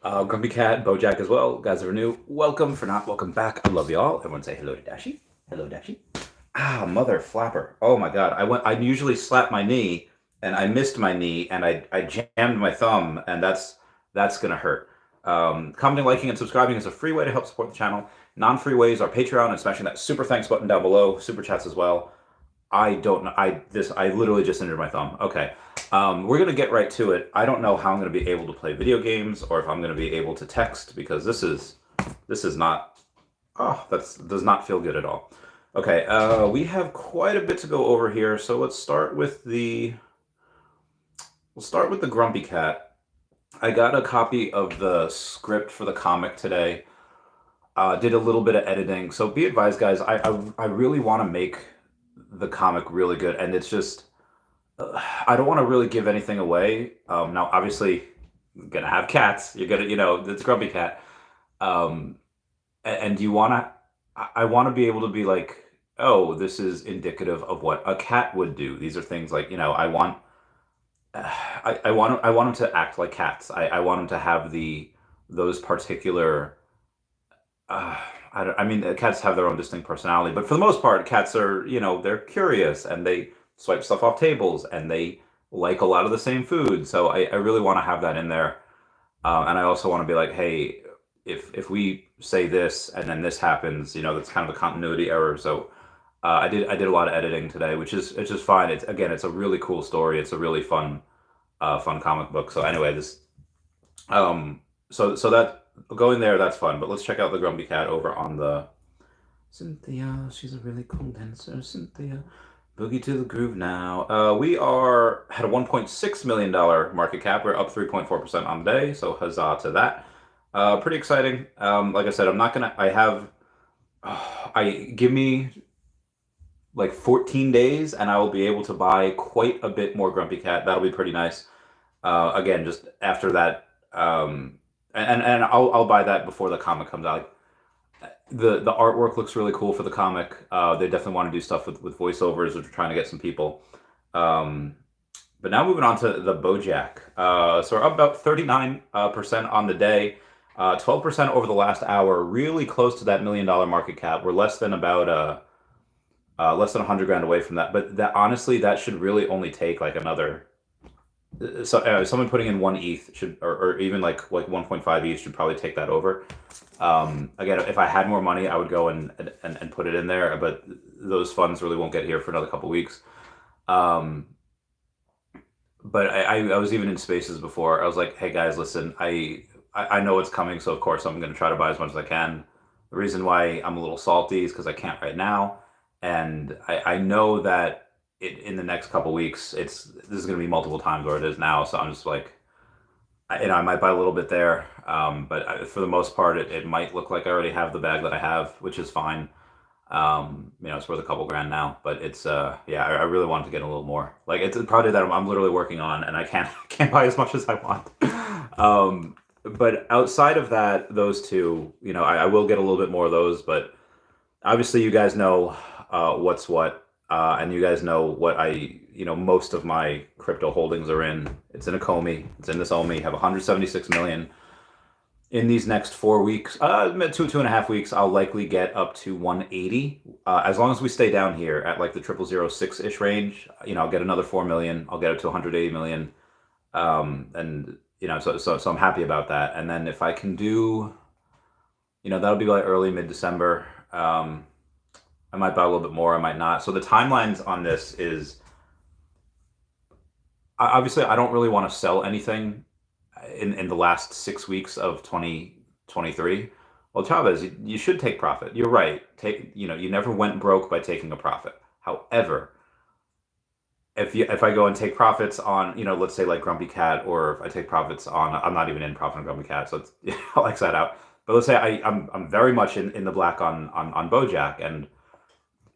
GrumpyCat, Bojack as well. Guys that are new, welcome. For not, welcome back. I love y'all. Everyone say hello to Dashi. Hello, Dashi. Ah, mother flapper. Oh my god. I usually slap my knee, and I missed my knee, and I jammed my thumb, and that's gonna hurt. Commenting, liking, and subscribing is a free way to help support the channel. Non-free ways are Patreon and smashing that super thanks button down below. Super chats as well. I don't know. I literally just injured my thumb. Okay. We're gonna get right to it. I don't know how I'm gonna be able to play video games or if I'm gonna be able to text because this is not. Oh, that does not feel good at all. Okay. We have quite a bit to go over here, so let's start with the. We'll start with the Grumpy Cat. I got a copy of the script for the comic today. Did a little bit of editing, so be advised, guys. I really want to make the comic really good, and it's just I don't want to really give anything away. Now, obviously, you're gonna have cats. You're gonna, it's Grumpy Cat, um, and you wanna. I want to be able to be like, oh, this is indicative of what a cat would do. These are things like, I want. I want them to act like cats. I want them to have those particular. Uh, I mean, cats have their own distinct personality, but for the most part, cats are, they're curious and they swipe stuff off tables and they like a lot of the same food. So I really want to have that in there. And I also want to be like, hey, if we say this and then this happens, that's kind of a continuity error. So I did a lot of editing today, which is it's just fine. It's a really cool story. It's a really fun comic book. So anyway, so that going there, that's fun. But let's check out the Grumpy Cat over on the Cynthia. She's a really cool dancer, Cynthia. Boogie to the groove now. We are at a $1.6 million market cap. We're up 3.4% on the day, so huzzah to that. Pretty exciting. Like I said, I'm not gonna. I have. Give me like 14 days, and I will be able to buy quite a bit more Grumpy Cat. That'll be pretty nice. Again, just after that, and I'll buy that before the comic comes out. Like, the artwork looks really cool for the comic. They definitely want to do stuff with voiceovers, which we're trying to get some people. But now moving on to the Bojack. So we're up about 39% on the day, 12% over the last hour. Really close to that $1 million market cap. We're less than 100 grand away from that. But that honestly, that should really only take like another. So someone putting in 1 ETH should, or even like 1.5 ETH should probably take that over. Again, if I had more money, I would go and put it in there, but those funds really won't get here for another couple weeks. But I was even in spaces before. I was like, hey guys, listen, I know it's coming, so of course I'm going to try to buy as much as I can. The reason why I'm a little salty is because I can't right now, and I know that in the next couple weeks, this is going to be multiple times where it is now. So I'm just like, I might buy a little bit there, but for the most part, it might look like I already have the bag that I have, which is fine. It's worth a couple grand now, but it's yeah, I really want to get a little more. Like it's a project that I'm literally working on, and I can't buy as much as I want. But outside of that, those two, I will get a little bit more of those, but obviously you guys know what's what. And you guys know what most of my crypto holdings are in. It's in a OMI. It's in this OMI. I have 176 million. In these next 4 weeks, 2.5 weeks, I'll likely get up to 180. As long as we stay down here at like the 0006-ish range, I'll get another 4 million. I'll get up to 180 million. And so I'm happy about that. And then if I can do, that'll be like early mid-December. I might buy a little bit more, I might not. So the timelines on this is, obviously I don't really want to sell anything in the last 6 weeks of 2023. Well, Chavez, you should take profit. You're right. You never went broke by taking a profit. However, if I go and take profits on, let's say like Grumpy Cat, or if I take profits on, I'm not even in profit on Grumpy Cat, so it's, I'll X that out. But let's say I'm very much in the black on Bojack, and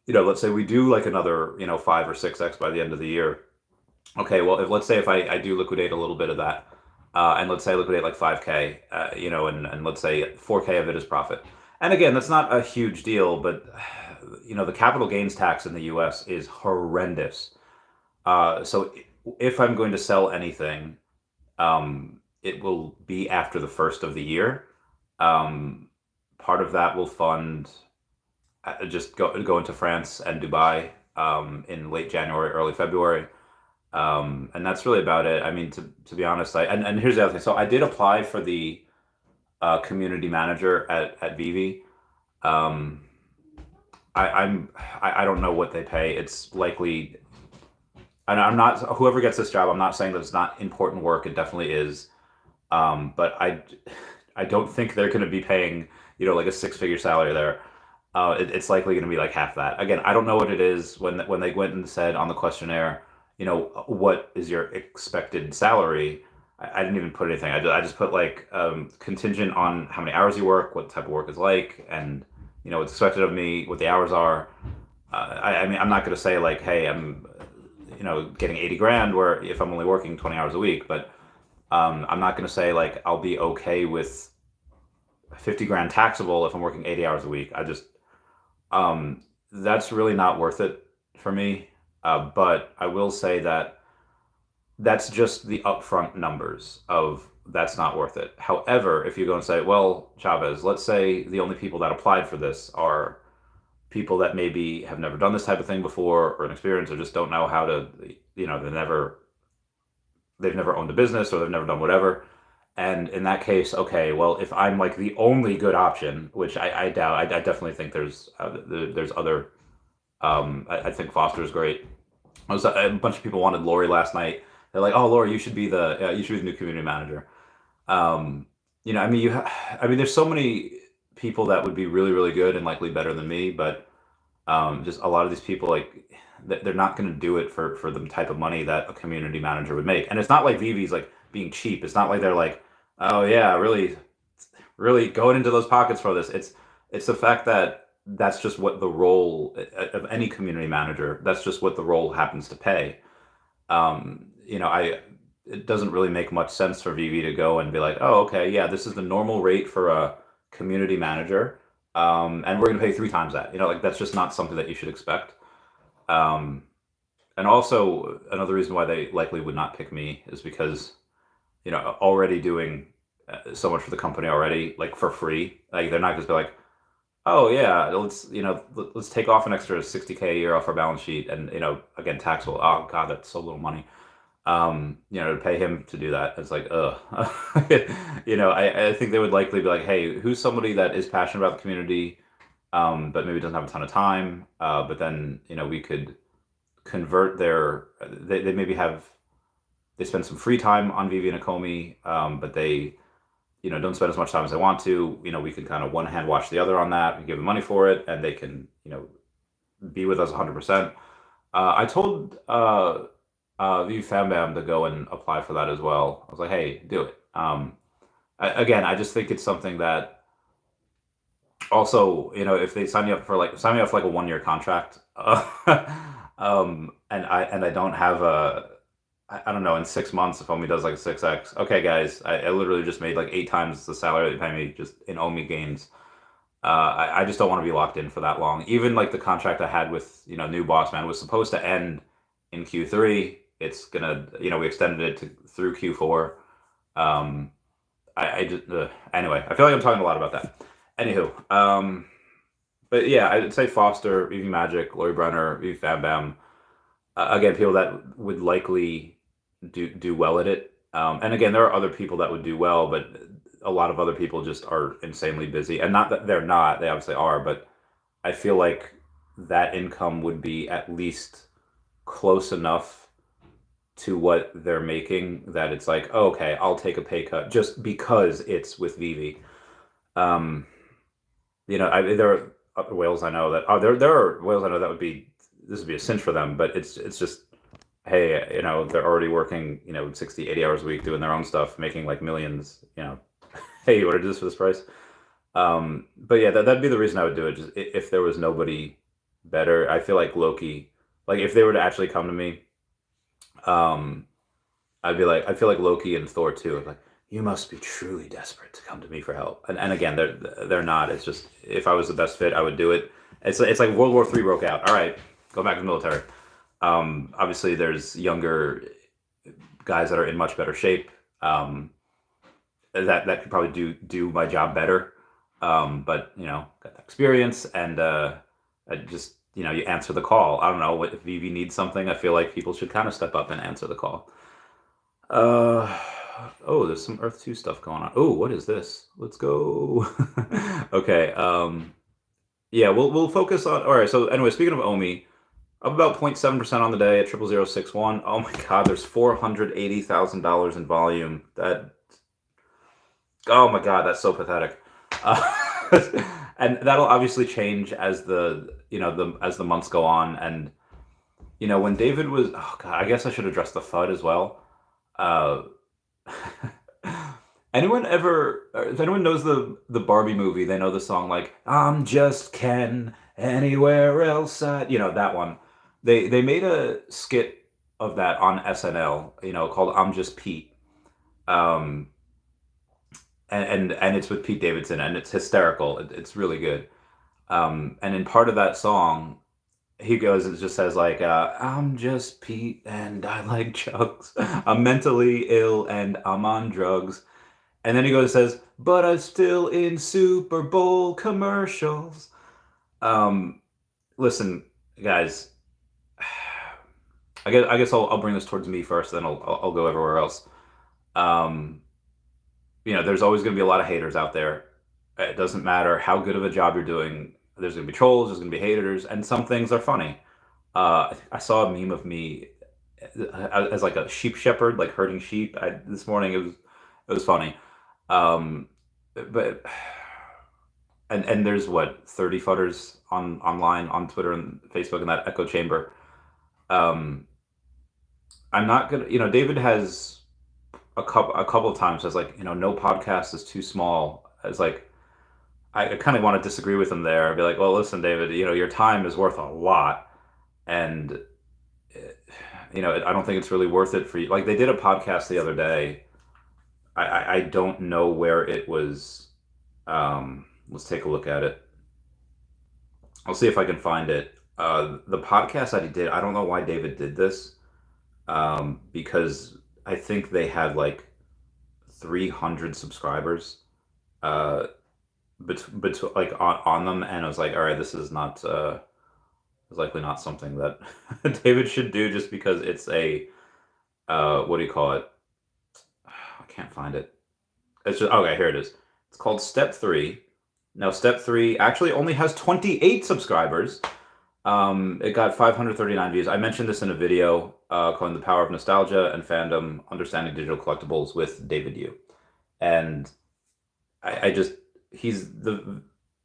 let's say we do like another, 5 or 6x by the end of the year. Okay, well, let's say if I do liquidate a little bit of that, and let's say I liquidate like 5K, and let's say 4K of it is profit. And again, that's not a huge deal, but the capital gains tax in the US is horrendous. So if I'm going to sell anything, it will be after the first of the year. Um, Part of that will fund just go into France and Dubai in late January, early February. And that's really about it. I mean, to be honest, and here's the other thing. So I did apply for the community manager at Veve. Um, I don't know what they pay. It's likely, and I'm not, whoever gets this job, I'm not saying that it's not important work. It definitely is. But I don't think they're going to be paying, like a six-figure salary there. It's likely going to be like half that. Again, I don't know what it is. When they went and said on the questionnaire, what is your expected salary? I didn't even put anything. I just put like contingent on how many hours you work, what type of work is like, and what's expected of me, what the hours are. I mean, I'm not going to say like, hey, I'm getting 80 grand where if I'm only working 20 hours a week, but I'm not going to say like I'll be okay with 50 grand taxable if I'm working 80 hours a week. That's really not worth it for me. But I will say that that's just the upfront numbers of that's not worth it. However, if you go and say, well, Chavez, let's say the only people that applied for this are people that maybe have never done this type of thing before or an experience or just don't know how to, they've never owned a business or they've never done whatever. And in that case, okay, well, if I'm like the only good option, which I doubt, I definitely think there's other. I think Foster is great. A bunch of people wanted Lori last night. They're like, "Oh, Lori, you should be the new community manager." I mean, I mean, there's so many people that would be really, really good and likely better than me, but just a lot of these people like they're not going to do it for the type of money that a community manager would make. And it's not like Veve's like being cheap. It's not like they're like, oh yeah, really, really going into those pockets for this. It's the fact that that's just what the role of any community manager. That's just what the role happens to pay. It doesn't really make much sense for Veve to go and be like, oh, okay, yeah, this is the normal rate for a community manager, and we're going to pay three times that. Like that's just not something that you should expect. And also another reason why they likely would not pick me is because, already doing so much for the company already, like for free. Like they're not just be like, oh yeah, let's take off an extra 60K a year off our balance sheet, and again taxable. Oh god, that's so little money. To pay him to do that, it's like, ugh. I think they would likely be like, hey, who's somebody that is passionate about the community, but maybe doesn't have a ton of time, but then we could convert they maybe they spend some free time on Veve and Akomi, but they don't spend as much time as they want to. We can kind of one hand watch the other on that. We give them money for it, and they can be with us 100%. I told Veve Fambam to go and apply for that as well. I was like, hey, do it. Again, I just think it's something that also, if they sign me up for like a 1-year contract, and I don't have I don't know, in 6 months, if OMI does like a 6x, okay, guys, I literally just made like 8 times the salary they pay me just in OMI gains. I just don't want to be locked in for that long. Even like the contract I had with, new boss man was supposed to end in Q3. It's gonna, we extended it through Q4. I just, anyway, I feel like I'm talking a lot about that. Anywho, but yeah, I'd say Foster, Veve Magic, Lori Brenner, Veve Fambam. Again, people that would likely do well at it. And again, there are other people that would do well, but a lot of other people just are insanely busy. And not that they're not, they obviously are, but I feel like that income would be at least close enough to what they're making that it's like, oh, okay, I'll take a pay cut just because it's with Veve. There are other whales I know that there are whales I know that this would be a cinch for them, but it's just, hey, they're already working 60, 80 hours a week doing their own stuff, making like millions. Hey, you want to do this for this price? But yeah, that'd be the reason I would do it. Just if there was nobody better. I feel like Loki, like if they were to actually come to me, I feel like Loki and Thor too. Like, you must be truly desperate to come to me for help. And again, they're not. It's just, if I was the best fit, I would do it. It's like World War III broke out. All right, go back to the military. Obviously, there's younger guys that are in much better shape. that could probably do my job better. But got experience, and I just you answer the call. I don't know if Vivi needs something. I feel like people should kind of step up and answer the call. Uh, oh, there's some Earth 2 stuff going on. Oh, what is this? Let's go. Okay. Yeah, we'll focus on. All right. So anyway, speaking of OMI, up about 0.7% on the day at 00061. Oh my God, there's $480,000 in volume. Oh my God, that's so pathetic. And that'll obviously change as as the months go on. And when David was, oh God, I guess I should address the FUD as well. Uh, if anyone knows the Barbie movie, they know the song like "I'm just Ken, anywhere else," that one. They made a skit of that on SNL, called "I'm Just Pete," um, and it's with Pete Davidson, and it's hysterical. It's really good. And in part of that song, he goes, it just says like, "I'm just Pete and I like drugs. I'm mentally ill and I'm on drugs." And then he goes and says, "But I'm still in Super Bowl commercials." Um, Listen, guys, I guess I'll bring this towards me first, then I'll go everywhere else. Um, there's always going to be a lot of haters out there. It doesn't matter how good of a job you're doing. There's going to be trolls, there's going to be haters, and some things are funny. I saw a meme of me as like a sheep shepherd, like herding sheep. This morning it was funny. Um, but and there's what 30 fudders online on Twitter and Facebook in that echo chamber. Um, I'm not gonna. David has a couple of times says like, no podcast is too small. It's like I kind of want to disagree with him there. I'd be like, well, listen, David, your time is worth a lot, and I don't think it's really worth it for you. Like they did a podcast the other day. I don't know where it was. Let's take a look at it. I'll see if I can find it. The podcast that he did, I don't know why David did this, because I think they had like 300 subscribers, like on them, and I was like, all right, this is not, it's likely not something that David should do just because it's a, what do you call it? I can't find it. It's just, okay, here it is. It's called Step 3. Now, Step 3 actually only has 28 subscribers. It got 539 views. I mentioned this in a video called The Power of Nostalgia and Fandom, Understanding Digital Collectibles with David Yu. And the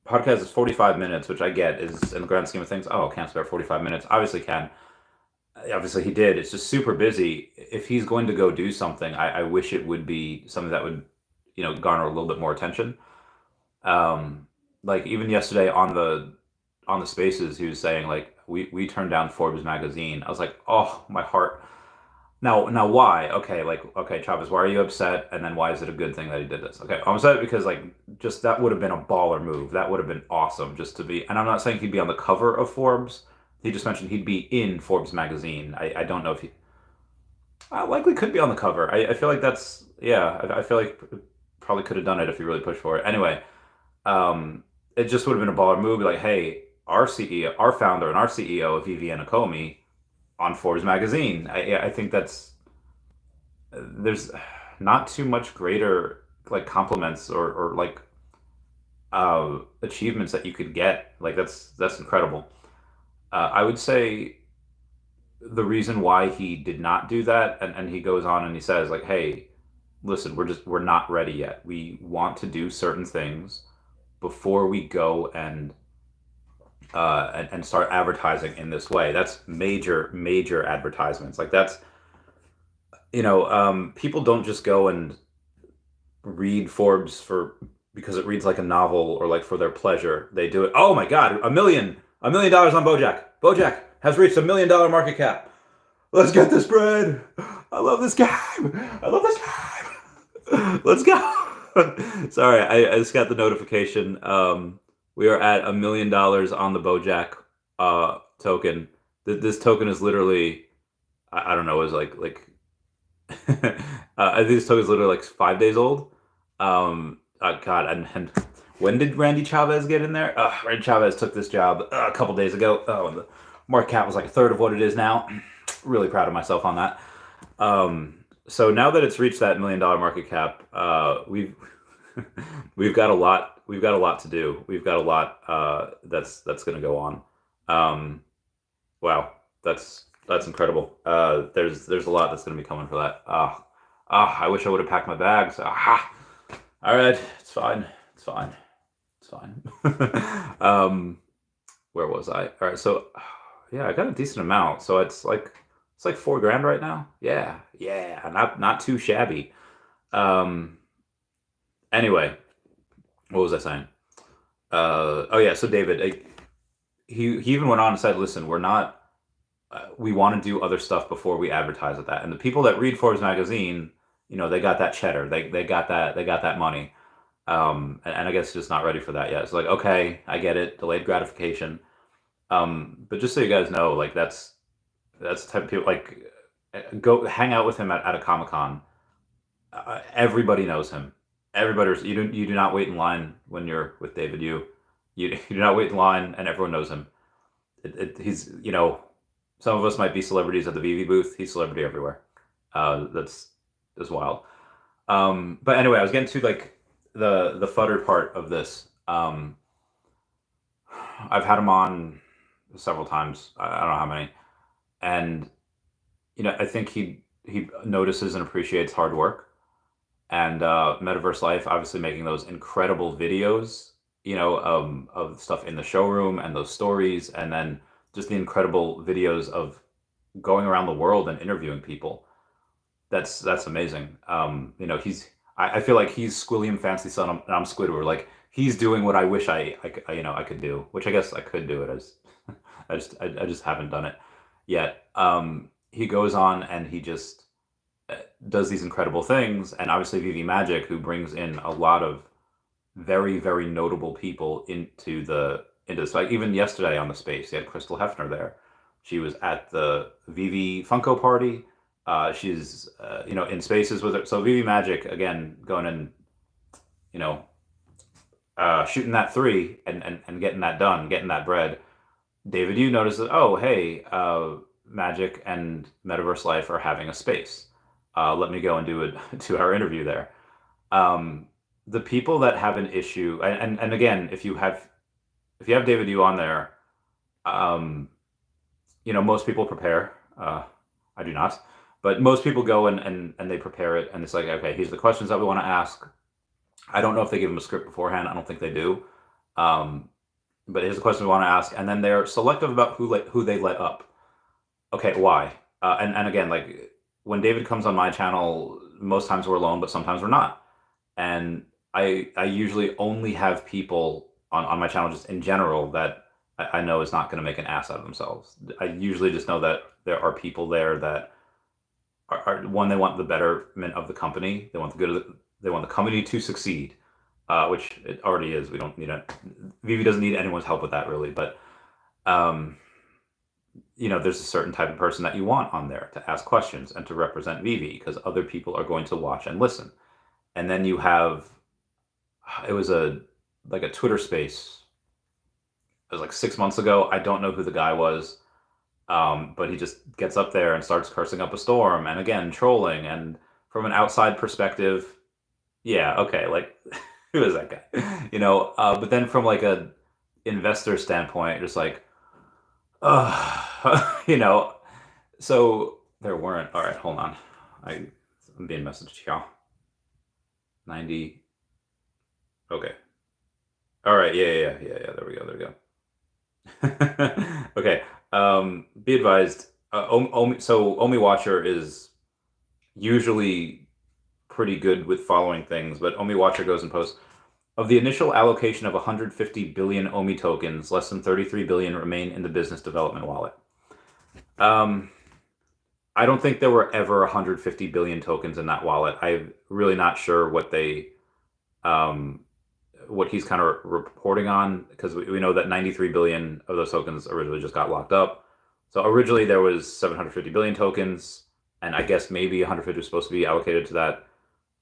podcast is 45 minutes, which I get is, in the grand scheme of things, can't spare 45 minutes. Obviously can. Obviously he did. It's just super busy. If he's going to go do something, I wish it would be something that would, garner a little bit more attention. Like even yesterday on the spaces, he was saying like, we turned down Forbes magazine. I was like, oh, my heart. Now why? Okay, Chavez, why are you upset? And then why is it a good thing that he did this? Okay, I'm upset because like just that would have been a baller move. That would have been awesome just to be. And I'm not saying he'd be on the cover of Forbes. He just mentioned he'd be in Forbes magazine. I don't know if he likely could be on the cover. I feel like that's I feel like probably could have done it if he really pushed for it. Anyway, it just would have been a baller move. Like, hey, our CEO, our founder, and our CEO of Veve and Akomi on Forbes magazine. I think there's not too much greater like compliments or like achievements that you could get. Like that's incredible. I would say the reason why he did not do that, and he goes on and he says like, hey, listen, we're not ready yet. We want to do certain things before we go and start advertising in this way. That's major advertisements. Like that's, people don't just go and read Forbes because it reads like a novel or like for their pleasure. They do it. Oh my God, $1 million on Bojack. Bojack has reached $1 million market cap. Let's get this bread. I love this game. Let's go. Sorry, I just got the notification. We are at $1 million on the Bojack token. This token is literally, I don't know, is like I think this token is literally like 5 days old. God, and when did Randy Chavez get in there? Randy Chavez took this job a couple days ago. Oh, and the market cap was like a third of what it is now. Really proud of myself on that. So now that it's reached that $1 million market cap, we've got a lot. We've got a lot to do. We've got a lot that's going to go on. Wow, that's incredible. There's a lot that's going to be coming for that. I wish I would have packed my bags. All right, it's fine. It's fine. It's fine. Where was I? All right, so yeah, I got a decent amount. So it's like $4 grand right now. Yeah, not too shabby. Anyway, what was I saying? Oh yeah, so David, he even went on and said, "Listen, we're not. We want to do other stuff before we advertise at that." And the people that read Forbes magazine, they got that cheddar. They got that money. And I guess just not ready for that yet. It's like, okay, I get it, delayed gratification. But just so you guys know, like that's the type of people, like, go hang out with him at a Comic-Con. Everybody knows him. You do not wait in line when you're with David. You do not wait in line, and everyone knows him. He's, some of us might be celebrities at the Veve booth. He's celebrity everywhere. That's wild. But anyway, I was getting to like the fudder part of this. I've had him on several times. I don't know how many, and I think he notices and appreciates hard work. And Metaverse Life, obviously making those incredible videos, of stuff in the showroom and those stories, and then just the incredible videos of going around the world and interviewing people. That's amazing. I feel like he's Squilliam Fancy Son and I'm Squidward. Like he's doing what I wish I could do, which I guess I could do it as I just haven't done it yet. He goes on and he just does these incredible things, and obviously Veve Magic, who brings in a lot of very, very notable people into this. Like even yesterday on the space, he had Crystal Hefner there. She was at the Veve Funko party. She's in spaces with her. So Veve Magic again going and shooting that 3 and getting that done, getting that bread. David, you notice that, oh hey, Magic and Metaverse Life are having a space. Let me go and do a 2-hour interview there. The people that have an issue, and again, if you have David Yu on there, most people prepare. I do not, but most people go and they prepare it, and it's like, okay, here's the questions that we want to ask. I don't know if they give them a script beforehand. I don't think they do. But here's the question we want to ask, and then they're selective about who they let up. Okay, why? And again, like when David comes on my channel, most times we're alone, but sometimes we're not. And I usually only have people on my channel just in general that I know is not going to make an ass out of themselves. I usually just know that there are people there that are one, they want the betterment of the company. They want they want the company to succeed, which it already is. We don't need it. Veve doesn't need anyone's help with that really, but there's a certain type of person that you want on there to ask questions and to represent Veve, because other people are going to watch and listen. And then you have, it was a Twitter space. It was like 6 months ago. I don't know who the guy was, but he just gets up there and starts cursing up a storm, and again trolling. And from an outside perspective, yeah, okay, like who is that guy? But then from like a investor standpoint, just like, So there weren't. All right, hold on. I'm being messaged here. 90. Okay. All right. Yeah. There we go. Okay. Be advised. OMI Watcher is usually pretty good with following things, but OMI Watcher goes and posts, of the initial allocation of 150 billion OMI tokens, less than 33 billion remain in the business development wallet. I don't think there were ever 150 billion tokens in that wallet. I'm really not sure what he's kind of reporting on, because we know that 93 billion of those tokens originally just got locked up. So originally there was 750 billion tokens, and I guess maybe 150 was supposed to be allocated to that.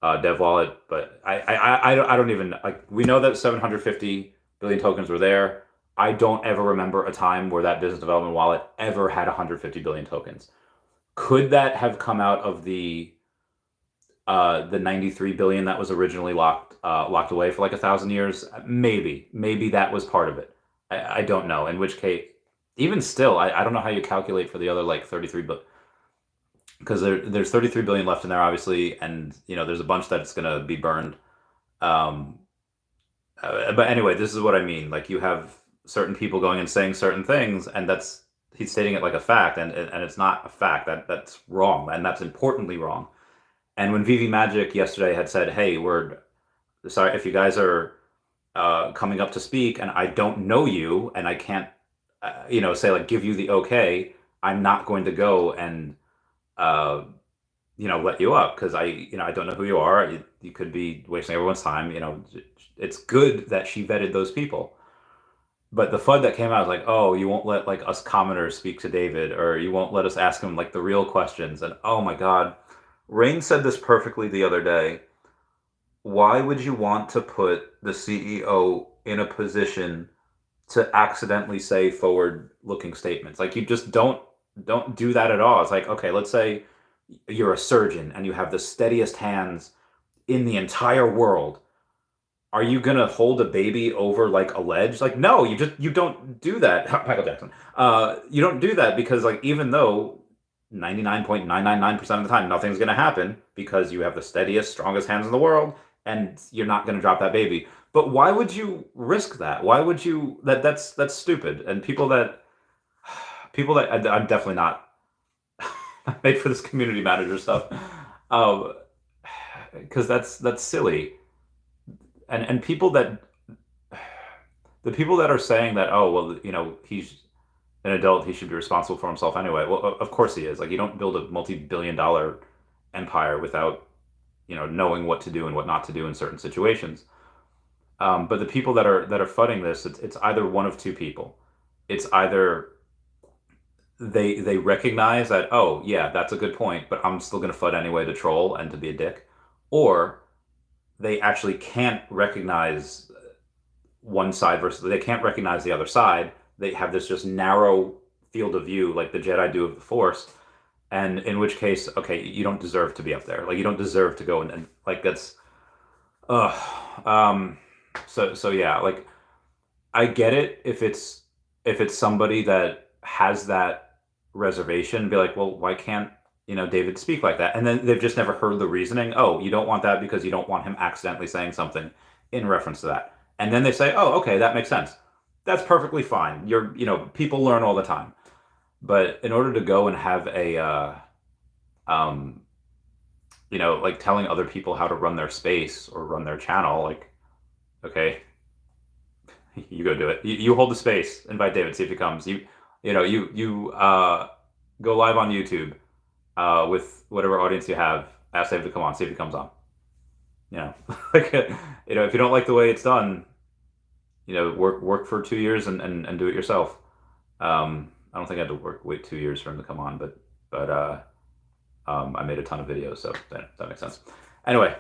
dev wallet, but I don't even like. We know that 750 billion tokens were there. I don't ever remember a time where that business development wallet ever had 150 billion tokens. Could that have come out of the 93 billion that was originally locked away for like 1,000 years? Maybe that was part of it. I don't know. In which case, even still, I don't know how you calculate for the other like 33 billion, because there's 33 billion left in there, obviously, and there's a bunch that's gonna be burned. Um, but anyway, this is what I mean. Like, you have certain people going and saying certain things, and he's stating it like a fact, and it's not a fact. That's wrong, and that's importantly wrong. And when Veve Magic yesterday had said, "Hey, we're sorry if you guys are coming up to speak, and I don't know you, and I can't, say like give you the okay. I'm not going to go and uh, let you up because I don't know who you are. You could be wasting everyone's time. It's good that she vetted those people." But the FUD that came out was like, "Oh, you won't let like us commoners speak to David, or you won't let us ask him like the real questions." And oh my God, Rain said this perfectly the other day. Why would you want to put the CEO in a position to accidentally say forward-looking statements? Like, you just don't do that at all. It's like, okay, let's say you're a surgeon and you have the steadiest hands in the entire world. Are you gonna hold a baby over like a ledge? Like, no, you don't do that. Michael Jackson. You don't do that because, like, even though 99.999% of the time nothing's gonna happen because you have the steadiest, strongest hands in the world, and you're not gonna drop that baby. But why would you risk that? Why would you? That's stupid. And people that I'm definitely not made for this community manager stuff, um, because that's silly. And people that the people that are saying that, oh well, he's an adult, he should be responsible for himself anyway. Well, of course he is. Like, you don't build a multi-billion-dollar empire without knowing what to do and what not to do in certain situations. But the people that are fudding this, it's either one of two people. It's either they recognize that, oh yeah, that's a good point, but I'm still going to FUD anyway to troll and to be a dick, or they actually can't recognize one side versus they can't recognize the other side. They have this just narrow field of view, like the Jedi do of the Force, and in which case, okay, you don't deserve to be up there. Like, you don't deserve to go and like that's, so yeah, like, I get it if it's somebody that has that reservation, be like, well, why can't David speak like that? And then they've just never heard the reasoning. Oh, you don't want that because you don't want him accidentally saying something in reference to that. And then they say, oh, okay, that makes sense. That's perfectly fine. People learn all the time. But in order to go and have um, like telling other people how to run their space or run their channel, like, okay, you go do it. You hold the space. Invite David. See if he comes. You go live on YouTube with whatever audience you have. Ask David to come on. See if he comes on. Like, if you don't like the way it's done, work for 2 years and do it yourself. I don't think I had to wait 2 years for him to come on, but I made a ton of videos, so that makes sense. Anyway,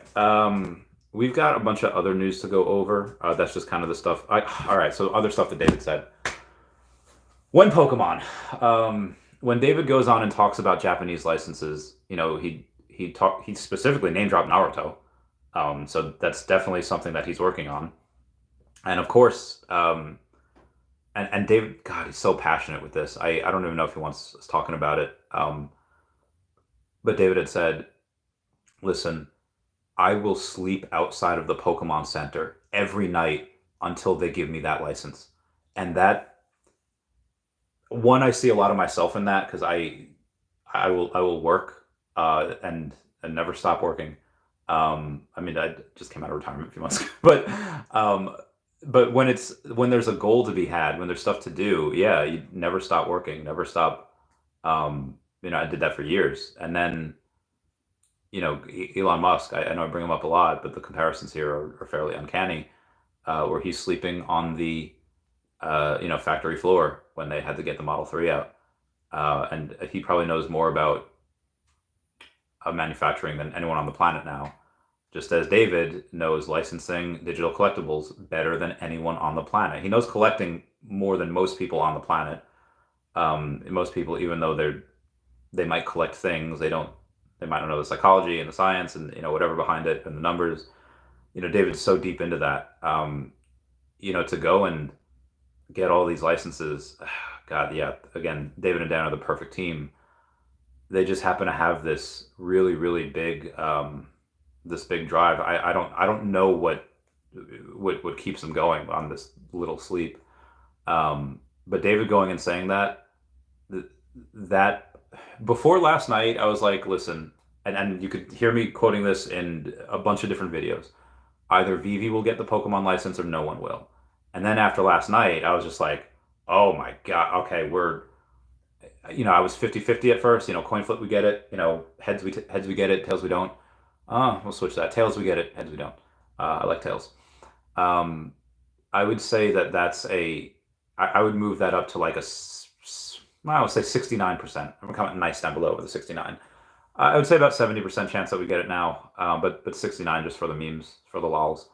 we've got a bunch of other news to go over. That's just kind of the stuff. All right, so other stuff that David said. When Pokemon, when David goes on and talks about Japanese licenses, he specifically name dropped Naruto. So that's definitely something that he's working on. And of course, and David, God, he's so passionate with this. I don't even know if he wants us talking about it. But David had said, listen, I will sleep outside of the Pokemon Center every night until they give me that license. And that, one, I see a lot of myself in that, because I will work and never stop working. I mean, I just came out of retirement a few months ago, but when there's a goal to be had, when there's stuff to do, yeah, you never stop working, never stop. I did that for years, and then Elon Musk. I know I bring him up a lot, but the comparisons here are fairly uncanny. Where he's sleeping on the factory floor when they had to get the Model 3 out, and he probably knows more about manufacturing than anyone on the planet now. just as David knows licensing digital collectibles better than anyone on the planet. He knows collecting more than most people on the planet. Most people, even though they might collect things, they might not know the psychology and the science and whatever behind it and the numbers. David's so deep into that. To go and get all these licenses, God, yeah. Again, David and Dan are the perfect team. They just happen to have this really, really big, this big drive. I don't know what keeps them going on this little sleep. But David going and saying that before last night, I was like, listen, and you could hear me quoting this in a bunch of different videos. Either Veve will get the Pokemon license or no one will. And then after last night, I was just like, oh my God, okay, I was 50-50 at first, coin flip, we get it, heads we get it, tails we don't. We'll switch that. Tails we get it, heads we don't. I like tails. I would say I would move that up to like I would say 69%. I'm coming nice down below with a 69. I would say about 70% chance that we get it now, but 69 just for the memes, for the lols.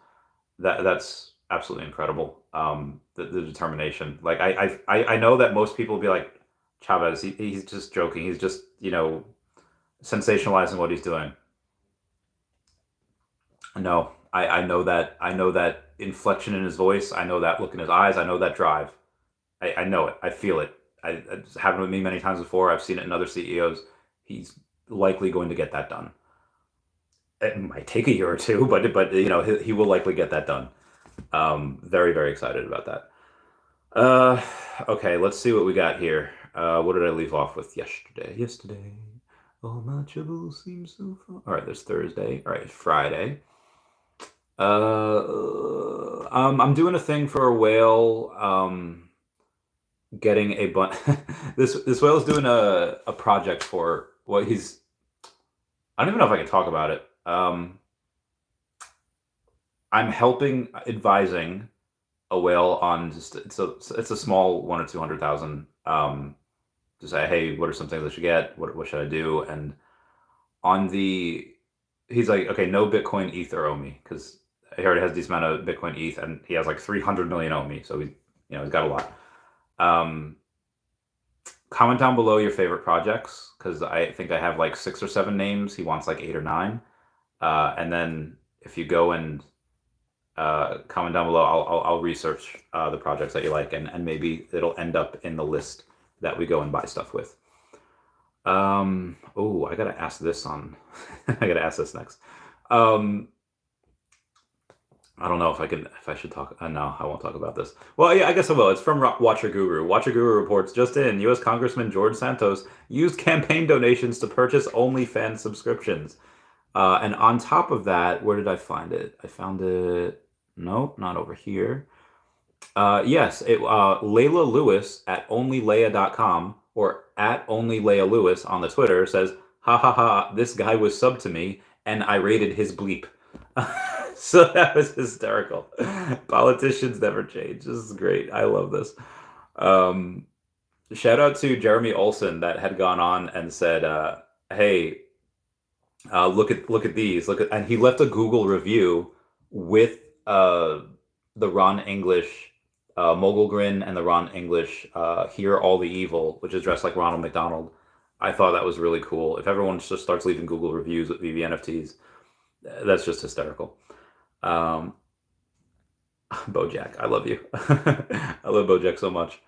That's absolutely incredible. The determination. Like I know that most people will be like, Chavez, he's just joking. He's just sensationalizing what he's doing. No, I know that. I know that inflection in his voice. I know that look in his eyes. I know that drive. I know it. I feel it. It's happened with me many times before. I've seen it in other CEOs. He's likely going to get that done. It might take a year or two, but he will likely get that done. Very, very excited about that. Okay, let's see what we got here. What did I leave off with yesterday? All my troubles seem so far. All right, there's Thursday. All right, Friday. I'm doing a thing for a whale. Getting a bunch. This whale is doing a project for what he's. I don't even know if I can talk about it. I'm advising a whale on just it's a small 100 or 200,000. To say, hey, what are some things I should get? What should I do? And he's like, okay, no Bitcoin, ETH, or OMI, because he already has this amount of Bitcoin, ETH, and he has like 300 million OMI, so he's got a lot. Comment down below your favorite projects, because I think I have like 6 or 7 names. He wants like 8 or 9. And then if you go and comment down below, I'll research the projects that you like, and maybe it'll end up in the list that we go and buy stuff with. Oh, I gotta ask this on. I gotta ask this next. I don't know if I should talk. No, I won't talk about this. Well, yeah, I guess I will. It's from Watcher Guru. Watcher Guru reports, just in, U.S. Congressman George Santos used campaign donations to purchase OnlyFans subscriptions. And on top of that, where did I find it? I found it. Nope, not over here. Yes, Layla Lewis at onlyleia.com or at onlyleia on the Twitter says, ha ha ha, this guy was subbed to me and I rated his bleep. So that was hysterical. Politicians never change. This is great. I love this. Shout out to Jeremy Olson that had gone on and said, hey, look at these. And he left a Google review with the Ron English Mogul Grin and the Ron English Hear All the Evil, which is dressed like Ronald McDonald. I thought that was really cool. If everyone just starts leaving Google reviews with Veve NFTs, that's just hysterical. Bojack, I love you. I love Bojack so much.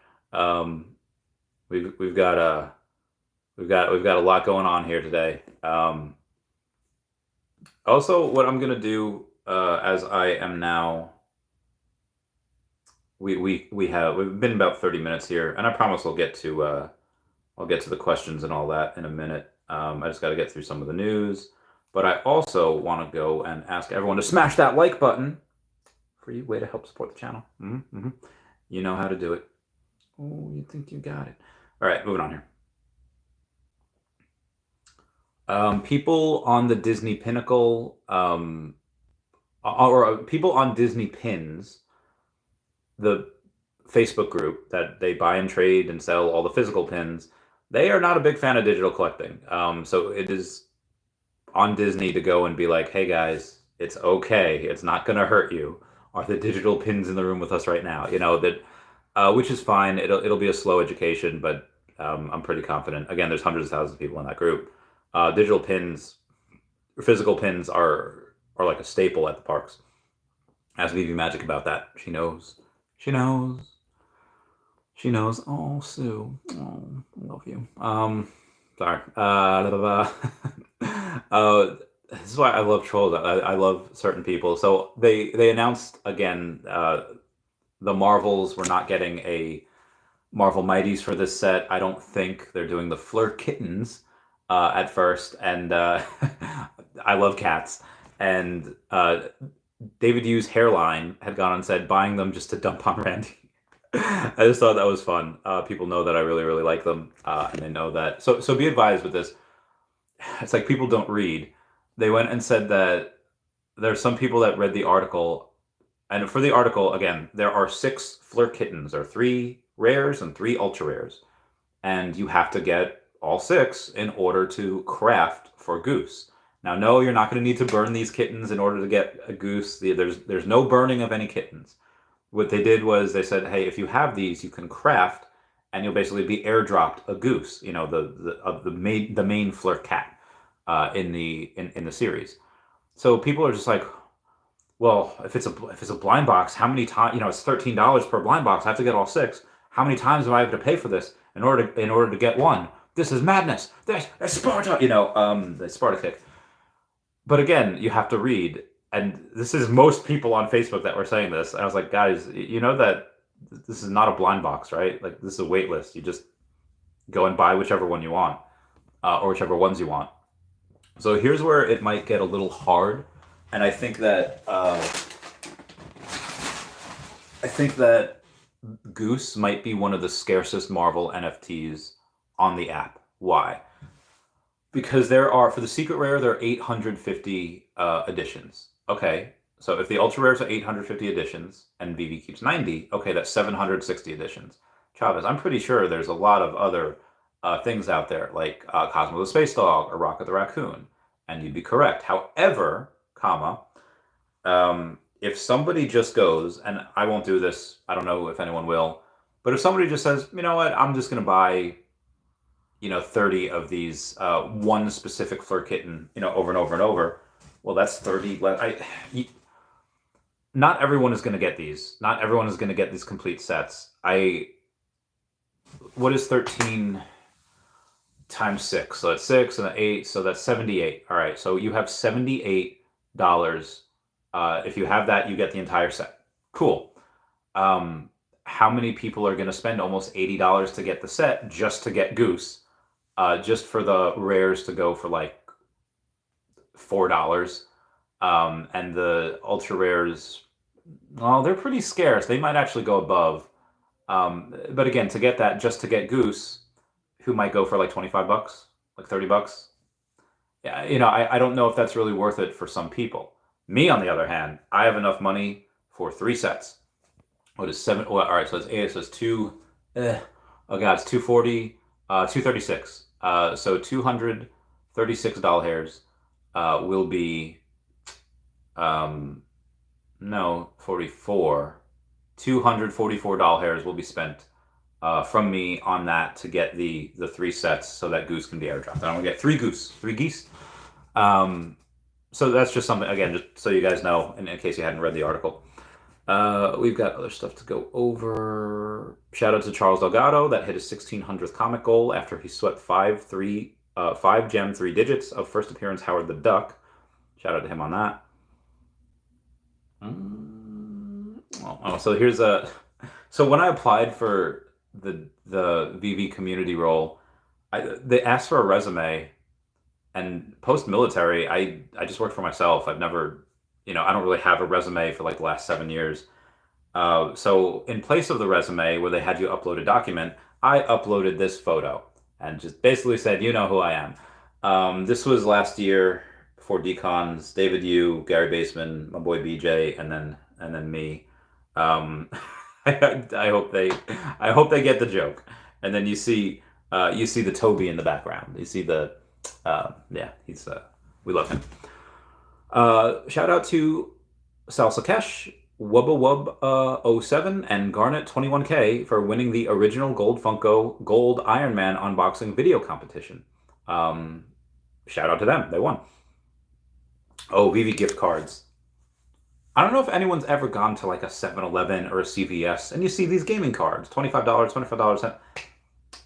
We've got a lot going on here today. Also, what I'm gonna do, as I am now, we've been about 30 minutes here, and I promise I'll get to the questions and all that in a minute. I just got to get through some of the news, but I also want to go and ask everyone to smash that like button. Free way to help support the channel. You know how to do it. Oh, you think you got it. All right, moving on here. People on the Disney Pinnacle, or people on Disney Pins, the Facebook group that they buy and trade and sell all the physical pins, they are not a big fan of digital collecting. So it is on Disney to go and be like, hey guys, It's okay. It's not going to hurt you. Are the digital pins in the room with us right now? That, which is fine. It'll be a slow education, but I'm pretty confident. Again, there's hundreds of thousands of people in that group. Digital pins, physical pins are like a staple at the parks. Ask Vivi Magic about that. She knows. She knows. She knows. Oh, Sue. Oh, I love you. Sorry. Blah, blah, blah. This is why I love trolls. I love certain people. So they announced again the Marvels were not getting a Marvel Mighties for this set. I don't think they're doing the Flirt Kittens at first, and I love cats. And David Yu's hairline had gone and said buying them just to dump on Randy. I just thought that was fun. People know that I really, really like them, and they know that. So be advised with this. It's like people don't read. They went and said that there's some people that read the article, and for the article, again, there are 6 Flirt Kittens. There are 3 rares and 3 ultra rares, and you have to get all 6 in order to craft for Goose. Now, no, you're not going to need to burn these kittens in order to get a Goose. There's no burning of any kittens. What they did was they said, hey, if you have these, you can craft, and you'll basically be airdropped a Goose. The main Flirt cat in the series. So people are just like, well, if it's a blind box, how many times? It's $13 per blind box. I have to get all 6. How many times am I have to pay for this in order to get one? This is madness. That's Sparta. The Sparta kick. But again, you have to read, and this is most people on Facebook that were saying this. And I was like, guys, you know that this is not a blind box, right? Like, this is a wait list. You just go and buy whichever one you want, or whichever ones you want. So here's where it might get a little hard, and I think that Goose might be one of the scarcest Marvel NFTs on the app. Why? Because for the secret rare, there are 850 editions. Okay, so if the ultra rares are 850 editions and Veve keeps 90, okay, that's 760 editions. Chavez, I'm pretty sure there's a lot of other things out there, like Cosmo the Space Dog or Rocket the Raccoon, and you'd be correct. However, if somebody just goes, and I won't do this, I don't know if anyone will, but if somebody just says, you know what, I'm just going to buy 30 of these one specific Flirt Kitten, over and over and over. Well, that's 30. Not everyone is going to get these. Not everyone is going to get these complete sets. What is 13 times 6? So that's 6 and 8. So that's 78. All right. So you have $78. If you have that, you get the entire set. Cool. How many people are going to spend almost $80 to get the set just to get Goose? Just for the rares to go for like $4, and the ultra rares, well, they're pretty scarce. They might actually go above. But again, to get that, just to get Goose, who might go for like $25, like $30. Yeah, I don't know if that's really worth it for some people. Me, on the other hand, I have enough money for 3 sets. What is 7? Well, all right, so it's 8. So it's 2. Oh god, it's 240. 236. So $236 hairs will be 44. $244 hairs will be spent from me on that to get the 3 sets so that Goose can be airdropped. I'm gonna get 3 geese. So that's just something, again, just so you guys know, in case you hadn't read the article. We've got other stuff to go over. Shout out to Charles Delgado that hit his 1600th comic goal after he swept 5 gem 3 digits of first appearance Howard the Duck. Shout out to him on that. So here's so when I applied for the Veve community role, they asked for a resume, and post-military, I just worked for myself. I've never, I don't really have a resume for like the last 7 years. So in place of the resume where they had you upload a document, I uploaded this photo and just basically said, you know who I am. This was last year before decons, David Yu, Gary Baseman, my boy BJ, and then me. I hope they get the joke. And then you see the Toby in the background. You see the yeah, we love him. Shout out to Salsakesh, Wubba Wub '07, and Garnet 21K for winning the original Gold Funko Gold Iron Man unboxing video competition. Shout out to them. They won. Oh, Veve gift cards. I don't know if anyone's ever gone to like a 7-Eleven or a CVS and you see these gaming cards, $25, $25.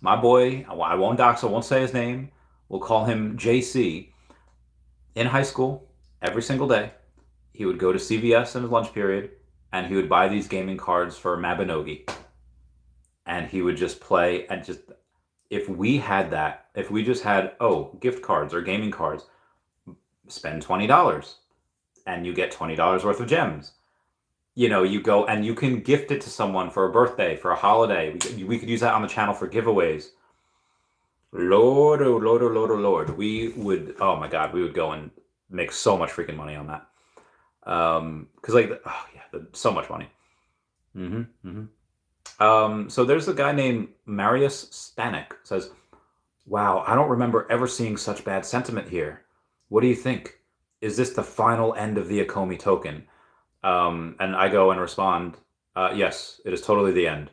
My boy, I won't dox, I won't say his name. We'll call him JC. In high school, every single day, he would go to CVS in his lunch period and he would buy these gaming cards for Mabinogi. And he would just play and just, if we had that, if we just had, gift cards or gaming cards, spend $20 and you get $20 worth of gems. You go and you can gift it to someone for a birthday, for a holiday. We could use that on the channel for giveaways. Lord, oh Lord, oh Lord, oh Lord. We would, oh my God, we would go and make so much freaking money on that. Because so much money. So there's a guy named Marius Stanek says, wow, I don't remember ever seeing such bad sentiment here. What do you think? Is this the final end of the OMI token? And I go and respond, yes, it is totally the end.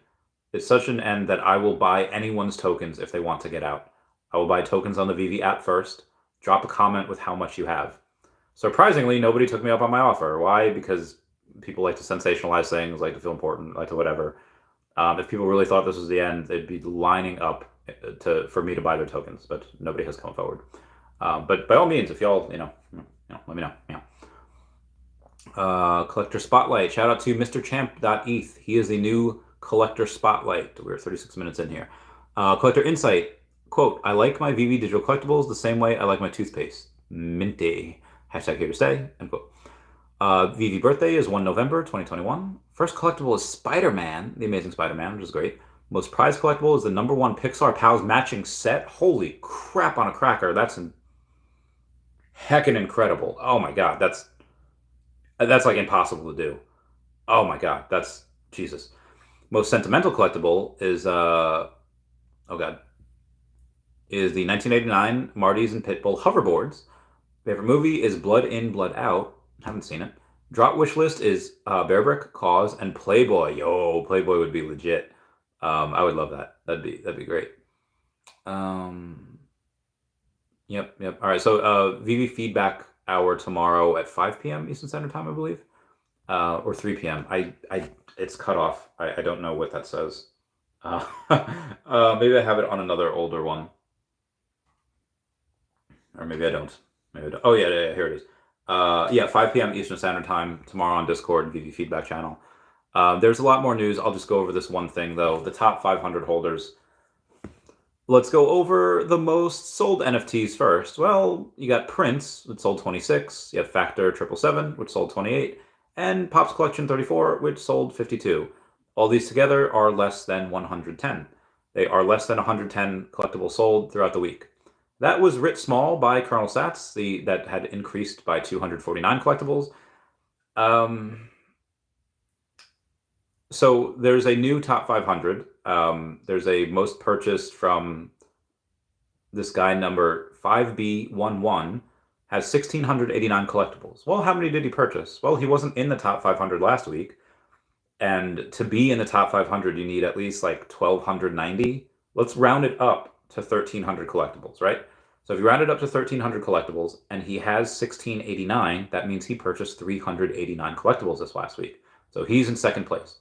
It's such an end that I will buy anyone's tokens if they want to get out. I will buy tokens on the Veve app first. Drop a comment with how much you have. Surprisingly, nobody took me up on my offer. Why? Because people like to sensationalize things, like to feel important, like to whatever. If people really thought this was the end, they'd be lining up for me to buy their tokens, but nobody has come forward. But by all means, if y'all, let me know. Collector Spotlight. Shout out to MrChamp.eth. He is the new Collector Spotlight. We're 36 minutes in here. Collector Insight. Quote, I like my Veve digital collectibles the same way I like my toothpaste. Minty. Hashtag here to stay. End quote. Veve birthday is 1 November 2021. First collectible is Spider-Man, the Amazing Spider-Man, which is great. Most prized collectible is the #1 Pixar Pals matching set. Holy crap on a cracker. That's heckin' incredible. Oh my God. That's like impossible to do. Oh my God. That's Jesus. Most sentimental collectible is, is the 1989 Marty's and Pitbull hoverboards. Favorite movie is Blood In, Blood Out. Haven't seen it. Drop wish list is Bear Brick, Cause, and Playboy. Yo, Playboy would be legit. I would love that. That'd be great. Yep. All right. So Veve feedback hour tomorrow at 5 p.m. Eastern Standard Time, I believe, or 3 p.m. It's cut off. I don't know what that says. Maybe I have it on another older one, or maybe I don't. Oh yeah, here it is. 5 p.m. Eastern Standard Time tomorrow on Discord, Veve feedback channel. There's a lot more news. I'll just go over this one thing though. The top 500 holders. Let's go over the most sold NFTs first. Well, you got Prince, which sold 26. You have Factor 777, which sold 28. And Pop's Collection 34, which sold 52. All these together are less than 110. They are less than 110 collectibles sold throughout the week. That was writ small by Colonel Sats, that had increased by 249 collectibles. So there's a new top 500. There's a most purchased from this guy number 5B11 has 1,689 collectibles. Well, how many did he purchase? Well, he wasn't in the top 500 last week. And to be in the top 500, you need at least like 1,290. Let's round it up to 1,300 collectibles, right? So if you round it up to 1,300 collectibles and he has 1,689, that means he purchased 389 collectibles this last week. So he's in second place.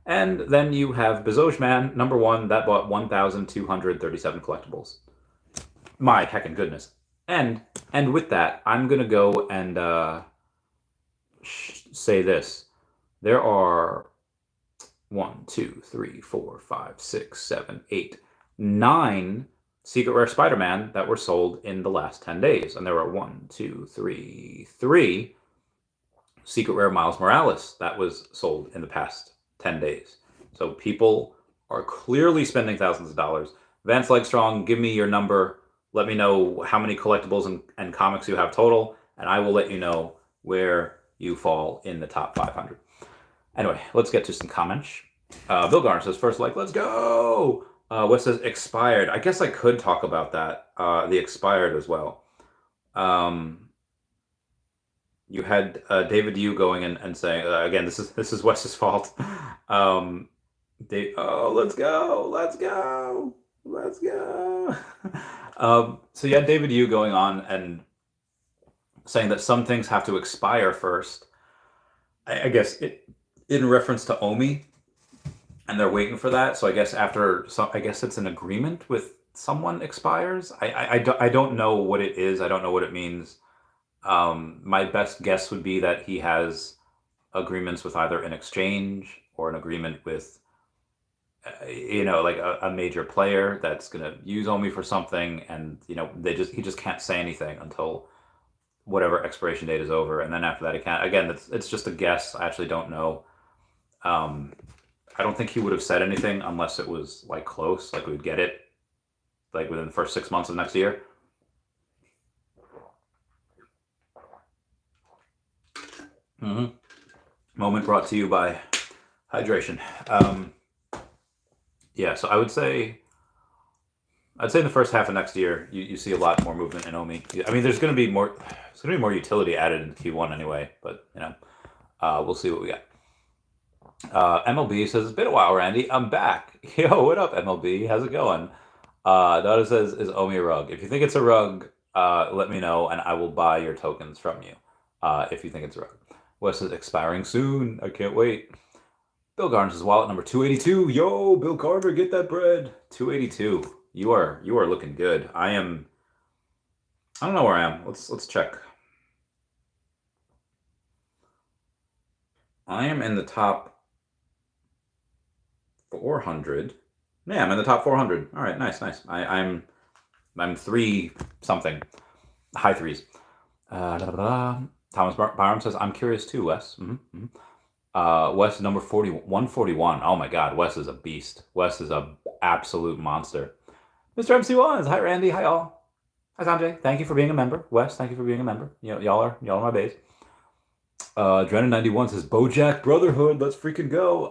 And then you have Bezoj Man, #1, that bought 1,237 collectibles. My heckin' goodness. And with that, I'm going to go and say this. There are 1, 2, 3, 4, 5, 6, 7, 8, 9 Secret Rare Spider-Man that were sold in the last 10 days. And there are 1, 2, 3, 3 Secret Rare Miles Morales that was sold in the past 10 days. So people are clearly spending thousands of dollars. Vance Legstrong, give me your number. Let me know how many collectibles and comics you have total, and I will let you know where you fall in the top 500. Anyway, let's get to some comments. Bill Garner says, first like, let's go! What says expired? I guess I could talk about that, the expired as well. you had David Yu going in and saying again, this is Wes's fault. Oh, let's go, let's go, let's go. So you had David Yu going on and saying that some things have to expire first. I guess in reference to OMI, and they're waiting for that. So I guess I guess it's an agreement with someone expires. I don't know what it is. I don't know what it means. My best guess would be that he has agreements with either an exchange or an agreement with, like a major player that's going to use OMI for something, and he just can't say anything until whatever expiration date is over, and then after that he can't. Again, it's just a guess. I actually don't know. Um, I don't think he would have said anything unless it was like close, like we would get it like within the first 6 months of next year. Mm-hmm. Moment brought to you by hydration. Yeah, so I'd say in the first half of next year, you see a lot more movement in OMI. I mean, there's going to be more utility added in Q1 anyway, but we'll see what we got. MLB says, it's been a while, Randy. I'm back. Yo, what up, MLB? How's it going? Dada says, is OMI a rug? If you think it's a rug, let me know, and I will buy your tokens from you if you think it's a rug. Wes is expiring soon. I can't wait. Bill Garner's wallet number 282. Yo, Bill Carter, get that bread. 282. You are looking good. I don't know where I am. Let's check. I am in the top 400. Yeah, I'm in the top 400. All right, nice. I'm 3 something, high threes. Thomas Byram says, I'm curious too, Wes. Wes is number 141. Oh my God, Wes is a beast. Wes is a absolute monster. Mr. MC1s, hi Randy, hi all. Hi Sanjay, thank you for being a member. Wes, thank you for being a member. Y'all are my base. Drennan91 says, Bojack Brotherhood, let's freaking go.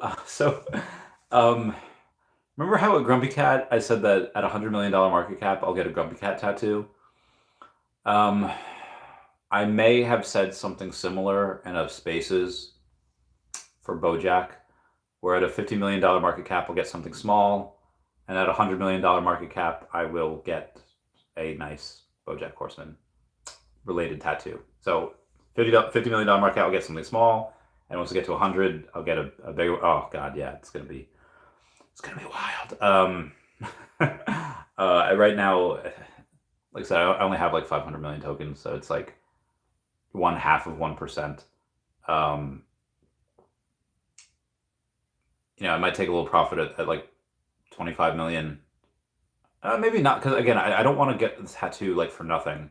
Remember how at GrumpyCat I said that at $100 million market cap I'll get a GrumpyCat tattoo? I may have said something similar in a Spaces for Bojack, where at a $50 million market cap I'll get something small, and at a $100 million market cap I will get a nice Bojack Horseman related tattoo. So $50 million market cap I'll get something small, and once I get to 100 I'll get a bigger. Oh God, yeah, it's gonna be wild. Right now, like I said, I only have like 500 million tokens, so it's like 0.5%. I might take a little profit at like 25 million. Maybe not, because again, I don't want to get this tattoo like for nothing.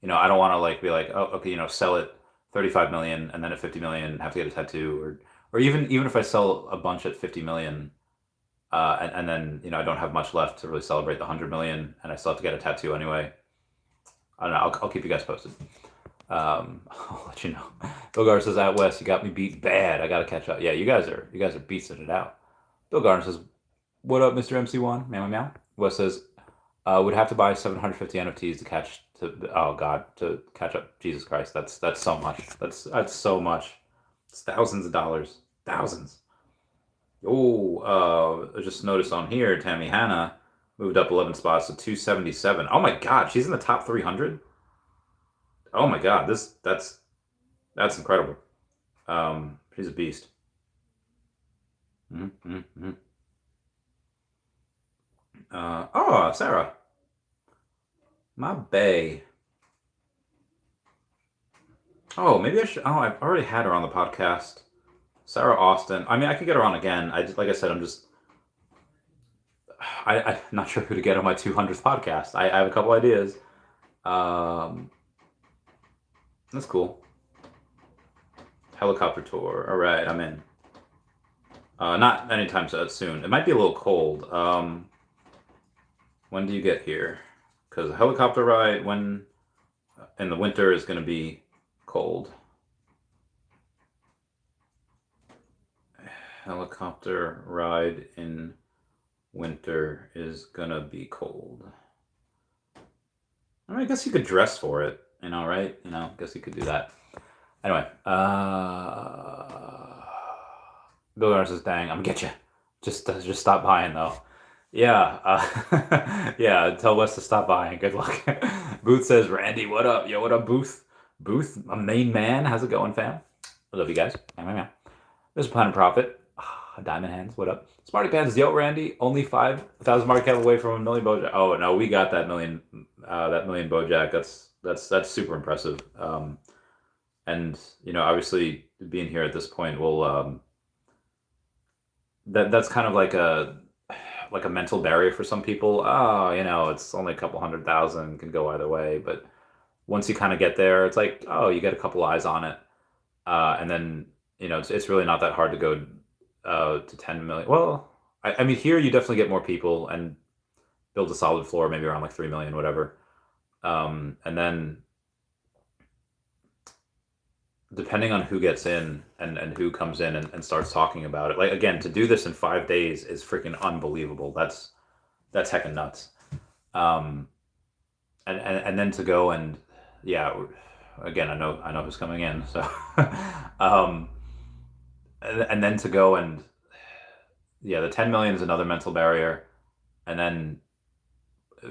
I don't want to like be like, oh, okay, sell it 35 million and then at 50 million have to get a tattoo, or even if I sell a bunch at 50 million, and then I don't have much left to really celebrate the 100 million, and I still have to get a tattoo anyway. I don't know. I'll keep you guys posted. I'll let you know. Bill Garner says, out west, you got me beat bad. I gotta catch up. Yeah, you guys are beasting it out. Bill Garner says, what up, Mr. MC1? Meow meow. Wes says, would have to buy 750 NFTs to catch up. Jesus Christ, that's so much. That's so much. It's thousands of dollars. Thousands. Oh, I just noticed on here, Tammy Hannah moved up 11 spots to 277. Oh my God, she's in the top 300. Oh my God, that's incredible. She's a beast. Oh, Sarah, my bae. Oh, maybe I should. Oh, I've already had her on the podcast. Sarah Austin. I mean, I could get her on again. Like I said, I'm not sure who to get on my 200th podcast. I have a couple ideas. That's cool. Helicopter tour. All right, I'm in. Not anytime soon. It might be a little cold. When do you get here? Because a helicopter ride in the winter is going to be cold. Helicopter ride in winter is gonna be cold. I mean, I guess you could dress for it, right? I guess you could do that. Anyway, Bill Garner says, "Dang, I'm gonna get you. Just stop buying though." Yeah, yeah. Tell Wes to stop buying. Good luck. Booth says, "Randy, what up? Yo, what up, Booth? Booth, my main man. How's it going, fam? I love you guys. Meow, meow, meow. Mr. Planet Profit. Diamond Hands, what up? Smarty Pants, yo, Randy. Only 5,000 market cap away from a million Bojack. Oh no, we got that million. That million Bojack. That's super impressive. And obviously being here at this point will that's kind of like a mental barrier for some people. Oh, it's only a couple 100,000, can go either way. But once you kind of get there, it's like, oh, you get a couple eyes on it, and then it's really not that hard to go to 10 million. Well, I mean, here you definitely get more people and build a solid floor, maybe around like 3 million, whatever. And then depending on who gets in and who comes in and starts talking about it, like, again, to do this in 5 days is freaking unbelievable. That's heckin' nuts. And then to go and, yeah, again, I know who's coming in, so and then to go and, yeah, the 10 million is another mental barrier, and then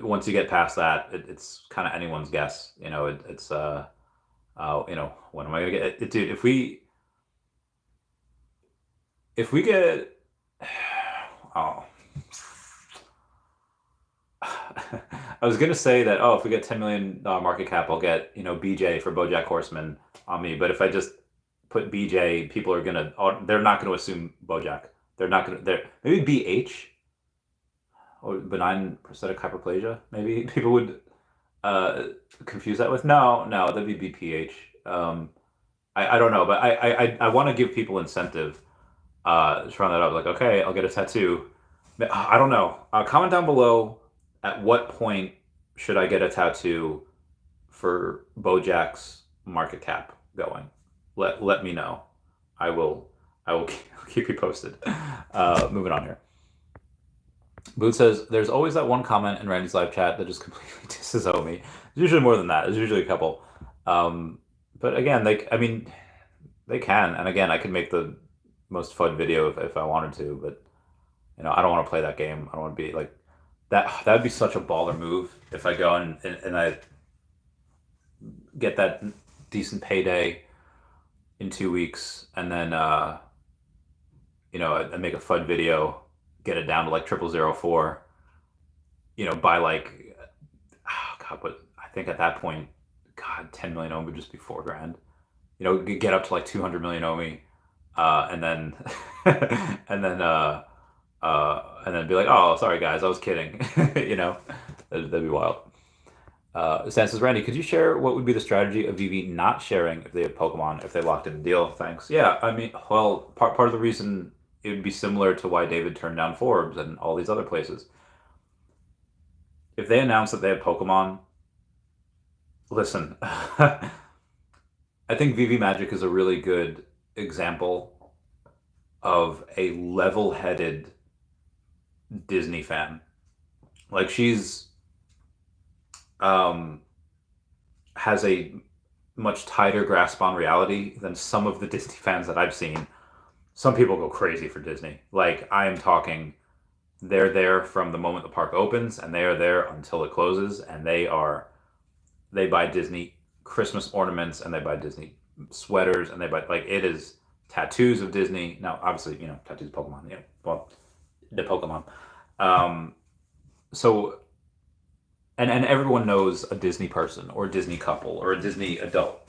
once you get past that, it's kind of anyone's guess. It's when am I gonna get it, dude? If we get, oh, I was gonna say that, if we get $10 million market cap, I'll get BJ for BoJack Horseman on me. But if I just put BJ, people are they're not gonna assume BoJack. They're not gonna. Maybe BH or benign prosthetic hyperplasia. Maybe people would confuse that with, no, that'd be BPH. I don't know, but I want to give people incentive to run that up. Like, okay, I'll get a tattoo. I don't know. Comment down below, at what point should I get a tattoo for Bojack's market cap going? Let me know. I will keep you posted. Moving on here. Booth says, "There's always that one comment in Randy's live chat that just completely disses OMI." There's usually more than that. There's usually a couple. But again, they can. And again, I could make the most fun video if I wanted to. But I don't want to play that game. I don't want to be like that. That would be such a baller move if I go and I get that decent payday in 2 weeks, and then I make a FUD video, get it down to like 0004, by like, oh God, but I think at that point, God, 10 million OMI would just be $4,000. Get up to like 200 million OMI, and then and then be like, oh, sorry guys, I was kidding. That'd be wild. Stan says, "Randy, could you share what would be the strategy of Veve not sharing if they have Pokemon, if they locked in a deal? Thanks." Yeah, I mean, well, part of the reason it would be similar to why David turned down Forbes and all these other places. If they announce that they have Pokemon, listen, I think Veve Magic is a really good example of a level-headed Disney fan. Like, she's has a much tighter grasp on reality than some of the Disney fans that I've seen. Some people go crazy for Disney. Like, I am talking, they're there from the moment the park opens, and they are there until it closes, and they buy Disney Christmas ornaments, and they buy Disney sweaters, and they buy, like, it is tattoos of Disney. Now, obviously, tattoos of Pokemon, well, the Pokemon. So, and everyone knows a Disney person, or a Disney couple, or a Disney adult.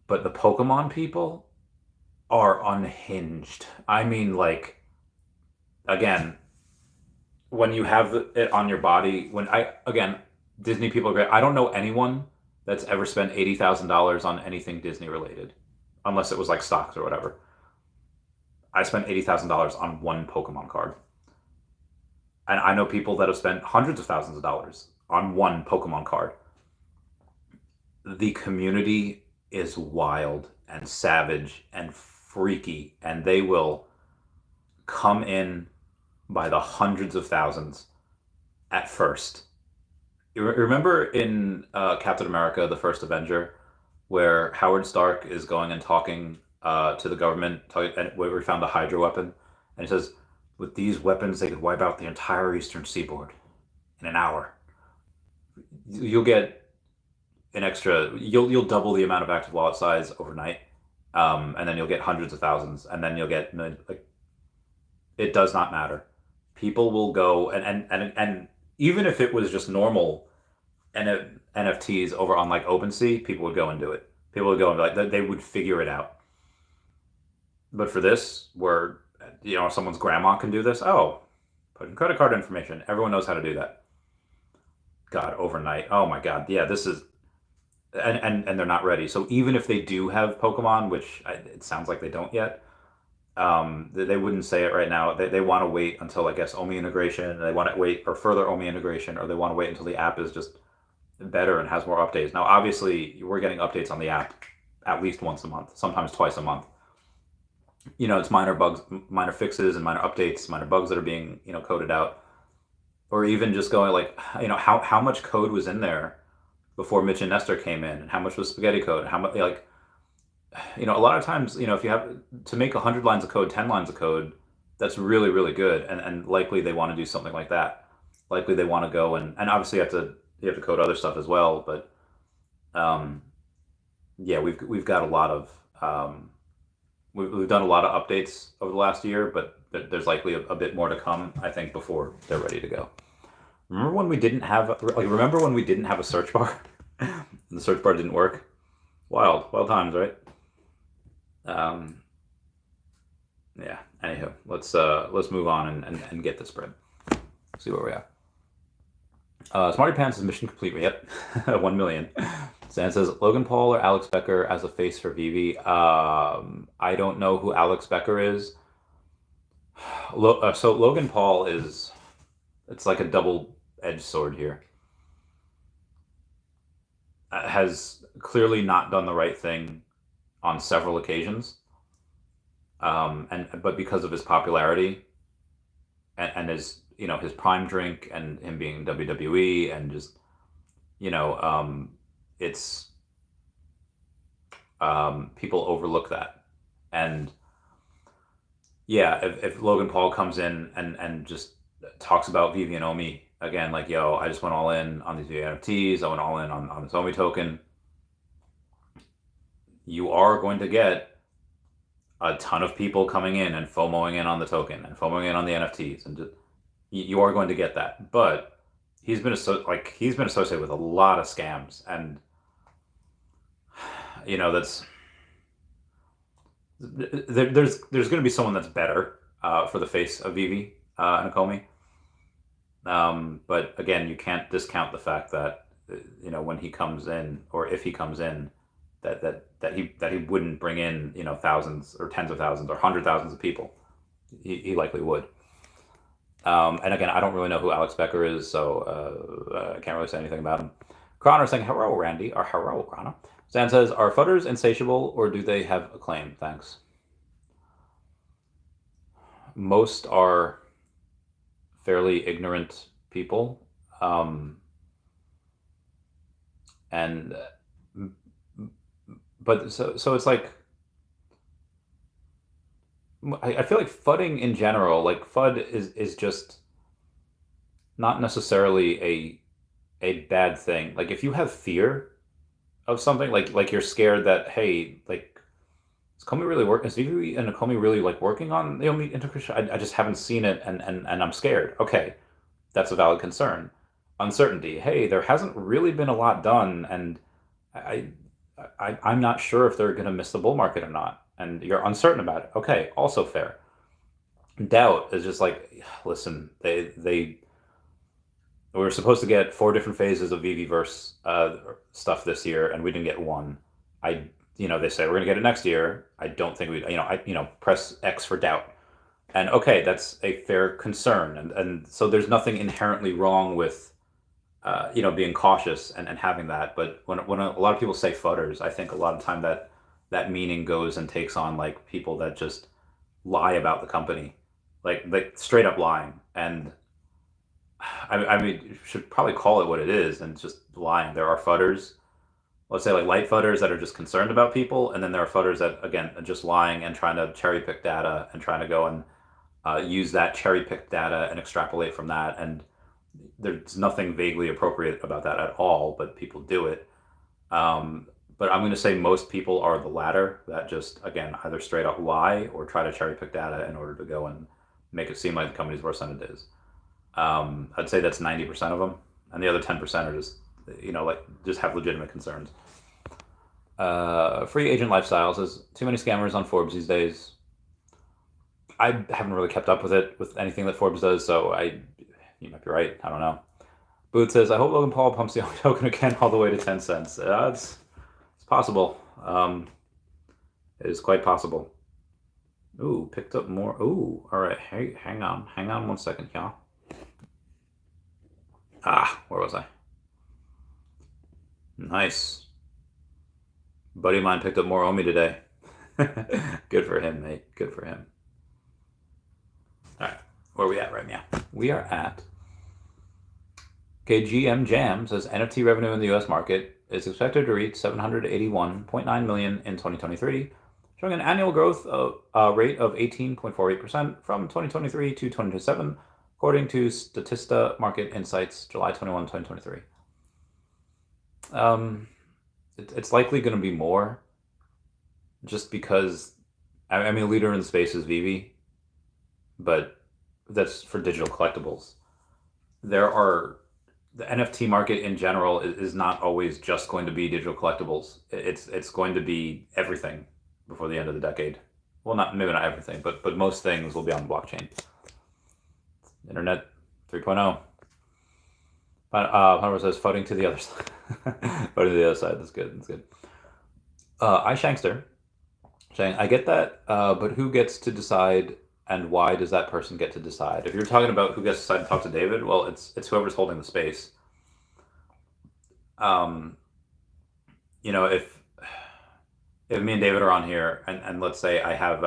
But the Pokemon people are unhinged. I mean, like, again, when you have it on your body, Disney people are great. I don't know anyone that's ever spent $80,000 on anything Disney related, unless it was like stocks or whatever. I spent $80,000 on one Pokemon card. And I know people that have spent hundreds of thousands of dollars on one Pokemon card. The community is wild and savage and freaky, and they will come in by the hundreds of thousands at first. You remember in Captain America, the first Avenger, where Howard Stark is going and talking to the government, and where we found a Hydra weapon, and he says, with these weapons, they could wipe out the entire eastern seaboard in an hour. You'll get an extra. You'll double the amount of active wallet size overnight, and then you'll get hundreds of thousands, and then you'll get like. It does not matter. People will go and even if it was just normal NFTs over on like OpenSea, people would go and do it. People would go and be like they would figure it out. But for this, where someone's grandma can do this, oh, put in credit card information. Everyone knows how to do that. God, overnight. Oh my God, yeah, this is and they're not ready. So even if they do have Pokemon, which it sounds like they don't yet, they wouldn't say it right now. They want to wait until, I guess, OMI integration. They want to wait for further OMI integration, or they want to wait until the app is just better and has more updates. Now, obviously, we're getting updates on the app at least once a month, sometimes twice a month. It's minor bugs, minor fixes, and minor updates, minor bugs that are being coded out, or even just going like how much code was in there before Mitch and Nestor came in, and how much was spaghetti code, how much like a lot of times, if you have to make 100 lines of code, 10 lines of code, that's really, really good. And likely they want to do something like that. Likely they want to go and obviously you have to code other stuff as well. But yeah, we've got a lot of we've done a lot of updates over the last year, but there's likely a bit more to come, I think, before they're ready to go. Remember when we didn't have a search bar? And the search bar didn't work? Wild times, right? Yeah. Anywho, let's move on and get this bread. See where we're at. Smarty Pants is mission complete yet. 1 million. Stan says Logan Paul or Alex Becker as a face for Veve. I don't know who Alex Becker is. So Logan Paul it's like a double-edged sword here. Has clearly not done the right thing on several occasions, but because of his popularity and his his prime drink and him being WWE and just it's people overlook that. And yeah, if Logan Paul comes in and just talks about Veve and OMI again, like, yo, I just went all in on these NFTs, I went all in on this OMI token, you are going to get a ton of people coming in and FOMOing in on the token and FOMOing in on the NFTs, and you are going to get that. But he's been associated with a lot of scams, and there's going to be someone that's better for the face of Veve and Akomi. But again, you can't discount the fact that when he comes in, or if he comes in, that he wouldn't bring in thousands or tens of thousands or hundred thousands of people. He likely would. And again, I don't really know who Alex Becker is, so I can't really say anything about him. Connor saying hello, Randy, or hello, Connor. Stan says, are fudders insatiable, or do they have a claim? Thanks. Most are fairly ignorant people, and but so it's like I feel like fudding in general, like FUD is just not necessarily a bad thing. Like if you have fear of something, like you're scared that, hey, like is Comey really working? Is Veve and Comey really like working on the OMI integration? I just haven't seen it, and I'm scared. Okay, that's a valid concern. Uncertainty. Hey, there hasn't really been a lot done, and I'm not sure if they're going to miss the bull market or not, and you're uncertain about it. Okay, also fair. Doubt is just like, listen, they we were supposed to get 4 different phases of Veveverse stuff this year, and we didn't get one. They say we're gonna get it next year. I don't think we, press X for doubt. And okay, that's a fair concern, and so there's nothing inherently wrong with being cautious and having that. But when a lot of people say fudders, I think a lot of time that meaning goes and takes on like people that just lie about the company, like straight up lying. And I mean, you should probably call it what it is and just lying. There are fudders. let's say like light fudders that are just concerned about people, and then there are fudders that again are just lying and trying to cherry pick data and trying to go and use that cherry picked data and extrapolate from that. And there's nothing vaguely appropriate about that at all, but people do it. But I'm going to say most people are the latter, that just, again, either straight up lie or try to cherry pick data in order to go and make it seem like the company's worse than it is. I'd say that's 90% of them. And the other 10% are just, like just have legitimate concerns. Free Agent Lifestyle says, too many scammers on Forbes these days. I haven't really kept up with it, with anything that Forbes does, so you might be right. I don't know. Booth says, I hope Logan Paul pumps the only token again all the way to 10 cents. It's possible. It is quite possible. Ooh, picked up more. Ooh, all right. Hey, hang on 1 second, y'all. Where was I? Nice. Buddy of mine picked up more OMI today. Good for him, mate. Good for him. All right, where are we at right now? We are at KGM Jam says NFT revenue in the US market is expected to reach $781.9 million in 2023, showing an annual growth rate of 18.48% from 2023 to 2027, according to Statista Market Insights, July 21, 2023. It's likely going to be more, just because, I mean, leader in the space is Veve, but that's for digital collectibles. The NFT market in general is not always just going to be digital collectibles. It's going to be everything before the end of the decade. Well, maybe not everything, but most things will be on blockchain. Internet 3.0. Hunter says, "Fighting to the other side." Fighting to the other side. That's good. That's good. Shankster saying, "I get that, but who gets to decide, and why does that person get to decide?" If you're talking about who gets to decide to talk to David, well, it's whoever's holding the space. If me and David are on here, and let's say I have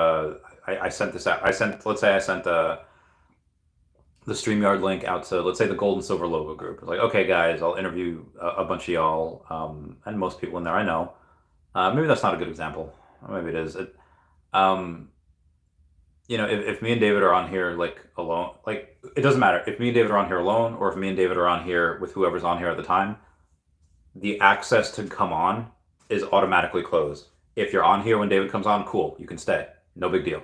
I sent this out. Let's say I sent the StreamYard link out to, let's say, the Gold and Silver Logo group. It's like, okay, guys, I'll interview a bunch of y'all, and most people in there I know. Maybe that's not a good example. Or maybe it is. If me and David are on here like alone, like it doesn't matter if me and David are on here alone or if me and David are on here with whoever's on here at the time, the access to come on is automatically closed. If you're on here when David comes on, cool, you can stay. No big deal.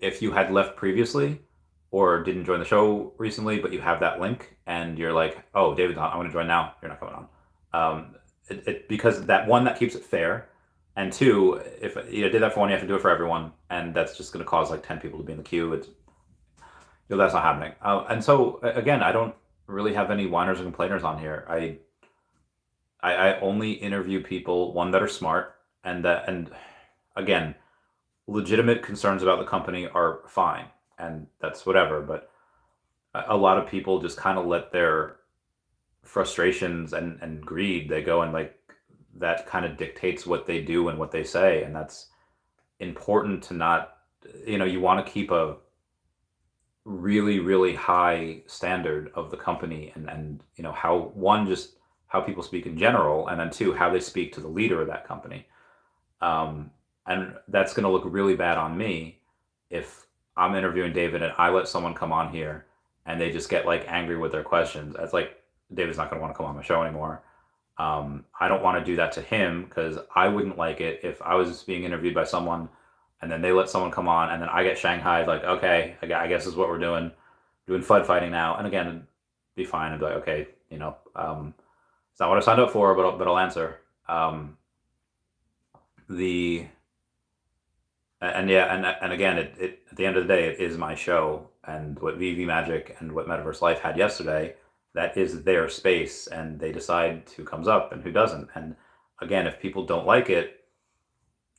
If you had left previously or didn't join the show recently, but you have that link and you're like, oh, David's on, I want to join now, you're not coming on. Because that keeps it fair. And two, if you did that for one, you have to do it for everyone, and that's just going to cause like 10 people to be in the queue. That's not happening. And so again, I don't really have any whiners and complainers on here. I only interview people, one, that are smart, and again, legitimate concerns about the company are fine, and that's whatever. But a lot of people just kind of let their frustrations and greed, they go and like, that kind of dictates what they do and what they say. And that's important to not, you want to keep a really, really high standard of the company and how people speak in general, and then two, how they speak to the leader of that company. And that's going to look really bad on me if I'm interviewing David and I let someone come on here and they just get like angry with their questions. It's like, David's not going to want to come on my show anymore. I don't want to do that to him, because I wouldn't like it if I was being interviewed by someone and then they let someone come on and then I get shanghaied like, okay, I guess this is what we're doing FUD fighting now. And again, it'd be fine. I'd be like, okay, it's not what I signed up for, but I'll answer. And again, it at the end of the day, it is my show, and what VV Magic and what Metaverse Life had yesterday, that is their space, and they decide who comes up and who doesn't. And again, if people don't like it,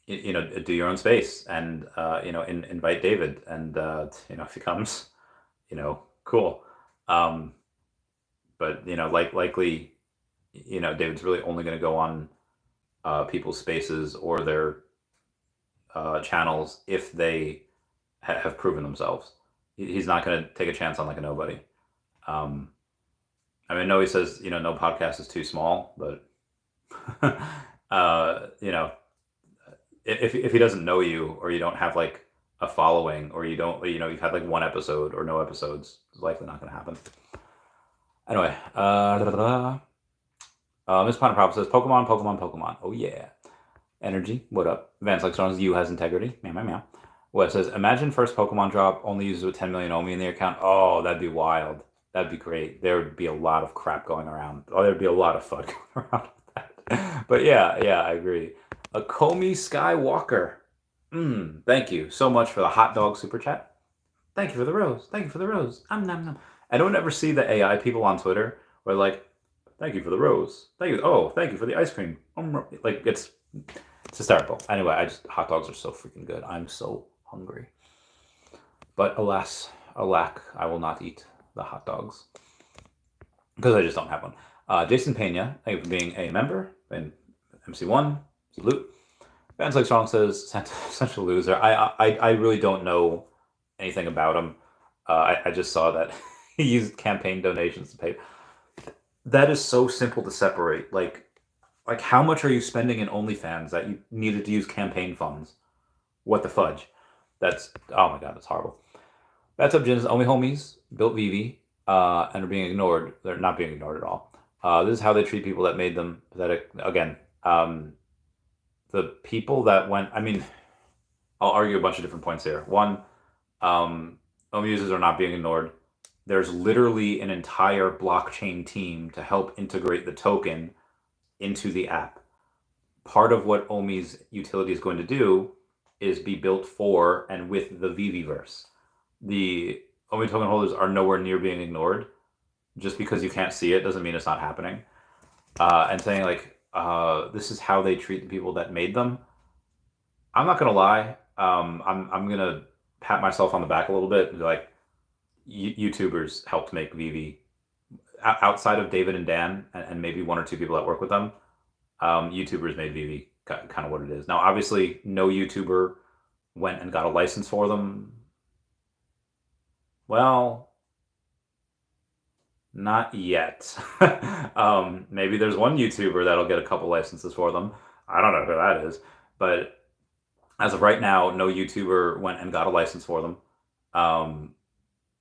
do your own space, and invite David, and if he comes, cool. But likely, David's really only going to go on people's spaces or their channels if they have proven themselves. He's not going to take a chance on like a nobody. I mean, no, he says, no podcast is too small, but You know, if he doesn't know you, or you don't have like a following, or you don't, you've had like one episode or no episodes, it's likely not going to happen. Anyway, Miss Pop says Pokemon, Pokemon, Pokemon. Oh yeah. Energy, what up? Vance like Stones, you has integrity. Meow, meow, meow. What says, imagine first Pokemon drop, only uses with 10 million OMI in their account. Oh, that'd be wild. That'd be great. There would be a lot of crap going around. Oh, there'd be a lot of fun going around with that. But yeah, I agree. A Comey Skywalker. Thank you so much for the hot dog super chat. Thank you for the rose. Thank you for the rose. Nom nom. I don't ever see the AI people on Twitter where like, thank you for the rose. Thank you. Oh, thank you for the ice cream. Like it's hysterical. Anyway, hot dogs are so freaking good. I'm so hungry. But alas, alack, I will not eat the hot dogs because I just don't have one. Jason Pena, thank you for being a member in MC1. Salute. Fans Like Strong says, such a loser. I really don't know anything about him. I just saw that he used campaign donations to pay. That is so simple to separate. Like how much are you spending in OnlyFans that you needed to use campaign funds? What the fudge? Oh my god, that's horrible. That's up, Jins. Only homies built Veve and are being ignored. They're not being ignored at all. This is how they treat people that made them pathetic. Again, the people that went. I mean, I'll argue a bunch of different points here. One, OMI users are not being ignored. There's literally an entire blockchain team to help integrate the token into the app. Part of what OMI's utility is going to do is be built for and with the Veveverse. The OMI token holders are nowhere near being ignored. Just because you can't see it doesn't mean it's not happening. And saying like, this is how they treat the people that made them. I'm not gonna lie. I'm gonna pat myself on the back a little bit and be like, YouTubers helped make Veve. Outside of David and Dan and maybe one or two people that work with them, YouTubers made Veve kind of what it is. Now, obviously, no YouTuber went and got a license for them. Well, not yet. Maybe there's one YouTuber that'll get a couple licenses for them. I don't know who that is. But as of right now, no YouTuber went and got a license for them.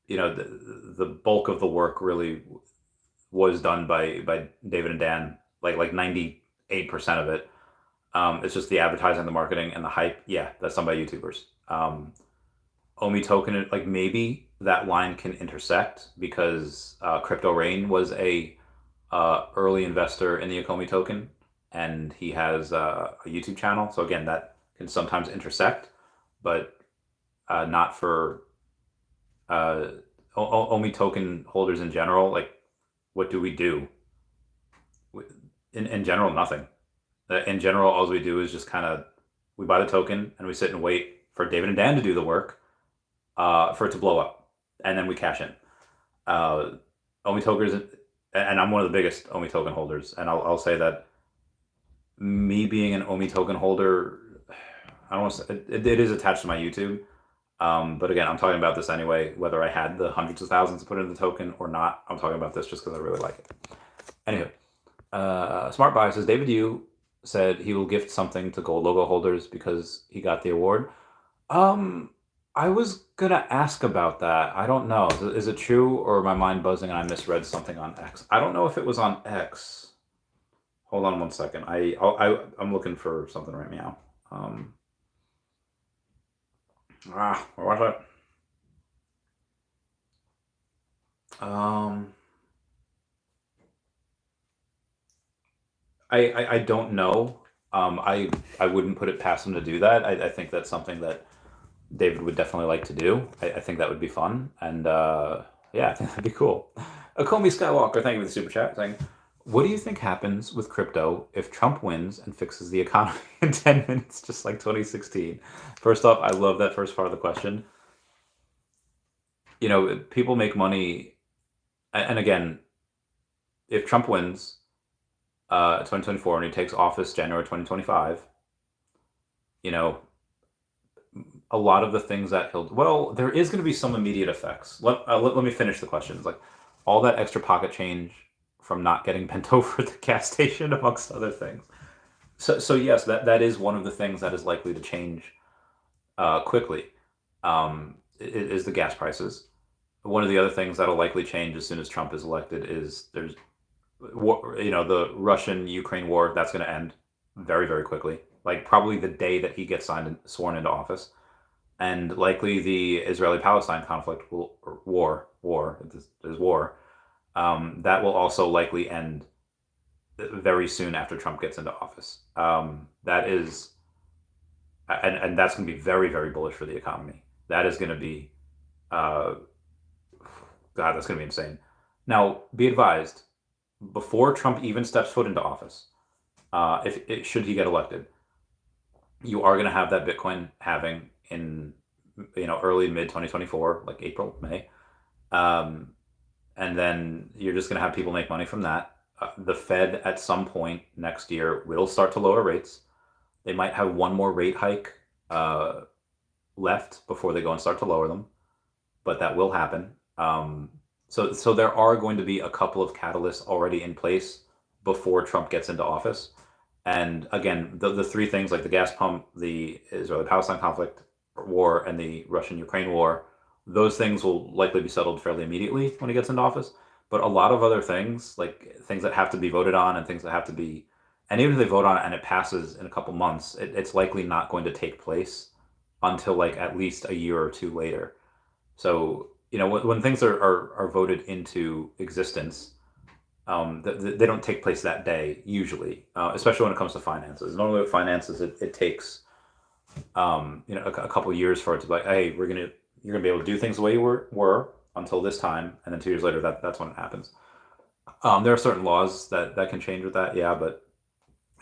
The bulk of the work really was done by David and Dan, like 98% of it. It's just the advertising, the marketing, and the hype. Yeah, that's done by YouTubers. OMI token, like maybe that line can intersect because Crypto Rain was a early investor in the Akomi token, and he has a YouTube channel. So again, that can sometimes intersect, but not for OMI token holders in general. Like, what do we do? In general, nothing. In general, all we do is just kind of, we buy the token and we sit and wait for David and Dan to do the work for it to blow up, and then we cash in. OMI tokens, and I'm one of the biggest OMI token holders, and I'll say that me being an OMI token holder, I don't want to say, it is attached to my YouTube. But again, I'm talking about this anyway, whether I had the hundreds of thousands to put in the token or not. I'm talking about this just because I really like it. Anywho, Smart Buy says, David Yu said he will gift something to gold logo holders because he got the award. I was gonna ask about that. I don't know. Is it true, or my mind buzzing and I misread something on X? I don't know if it was on X. Hold on one second. I'm looking for something right now. Where was it? I don't know. I wouldn't put it past him to do that. I think that's something that David would definitely like to do. I think that would be fun, and yeah, I think that'd be cool. Akomi Skywalker, thank you for the super chat, saying, what do you think happens with crypto if Trump wins and fixes the economy in 10 minutes, just like 2016? First off, I love that first part of the question. People make money, and again, if Trump wins 2024 and he takes office January 2025, a lot of the things that there is going to be some immediate effects. Let me finish the questions. Like all that extra pocket change from not getting bent over at the gas station, amongst other things. So yes, that is one of the things that is likely to change quickly. Is the gas prices. One of the other things that'll likely change as soon as Trump is elected is there's the Russian-Ukraine war. That's going to end very, very quickly, like probably the day that he gets sworn into office. And likely the Israeli-Palestine conflict is war. That will also likely end very soon after Trump gets into office. That is, and that's going to be very, very bullish for the economy. That is going to be, God, that's going to be insane. Now, be advised, before Trump even steps foot into office, should he get elected, you are going to have that Bitcoin halving in early mid 2024, like April, May, and then you're just going to have people make money from that. The Fed at some point next year will start to lower rates. They might have one more rate hike left before they go and start to lower them, but that will happen. So there are going to be a couple of catalysts already in place before Trump gets into office. And again, the three things like the gas pump, the Israeli-Palestine conflict war, and the Russian-Ukraine war, those things will likely be settled fairly immediately when he gets into office. But a lot of other things, like things that have to be voted on and things that have to be, and even if they vote on it and it passes in a couple months, it's likely not going to take place until like at least a year or two later. So, when things are voted into existence, they don't take place that day usually, especially when it comes to finances. Normally with finances, it takes a couple of years for it to be like, hey, you're gonna be able to do things the way you were until this time, and then 2 years later, that's when it happens. There are certain laws that can change with that, yeah, but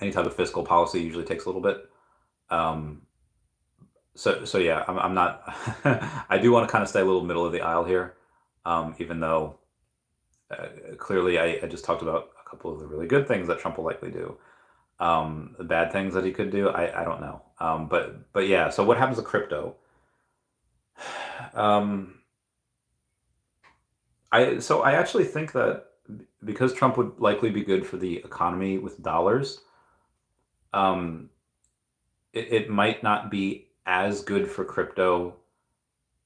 any type of fiscal policy usually takes a little bit. So yeah, I'm not. I do want to kind of stay a little middle of the aisle here, even though clearly I just talked about a couple of the really good things that Trump will likely do. The bad things that he could do, I don't know. But yeah. So what happens to crypto? I actually think that because Trump would likely be good for the economy with dollars, it might not be as good for crypto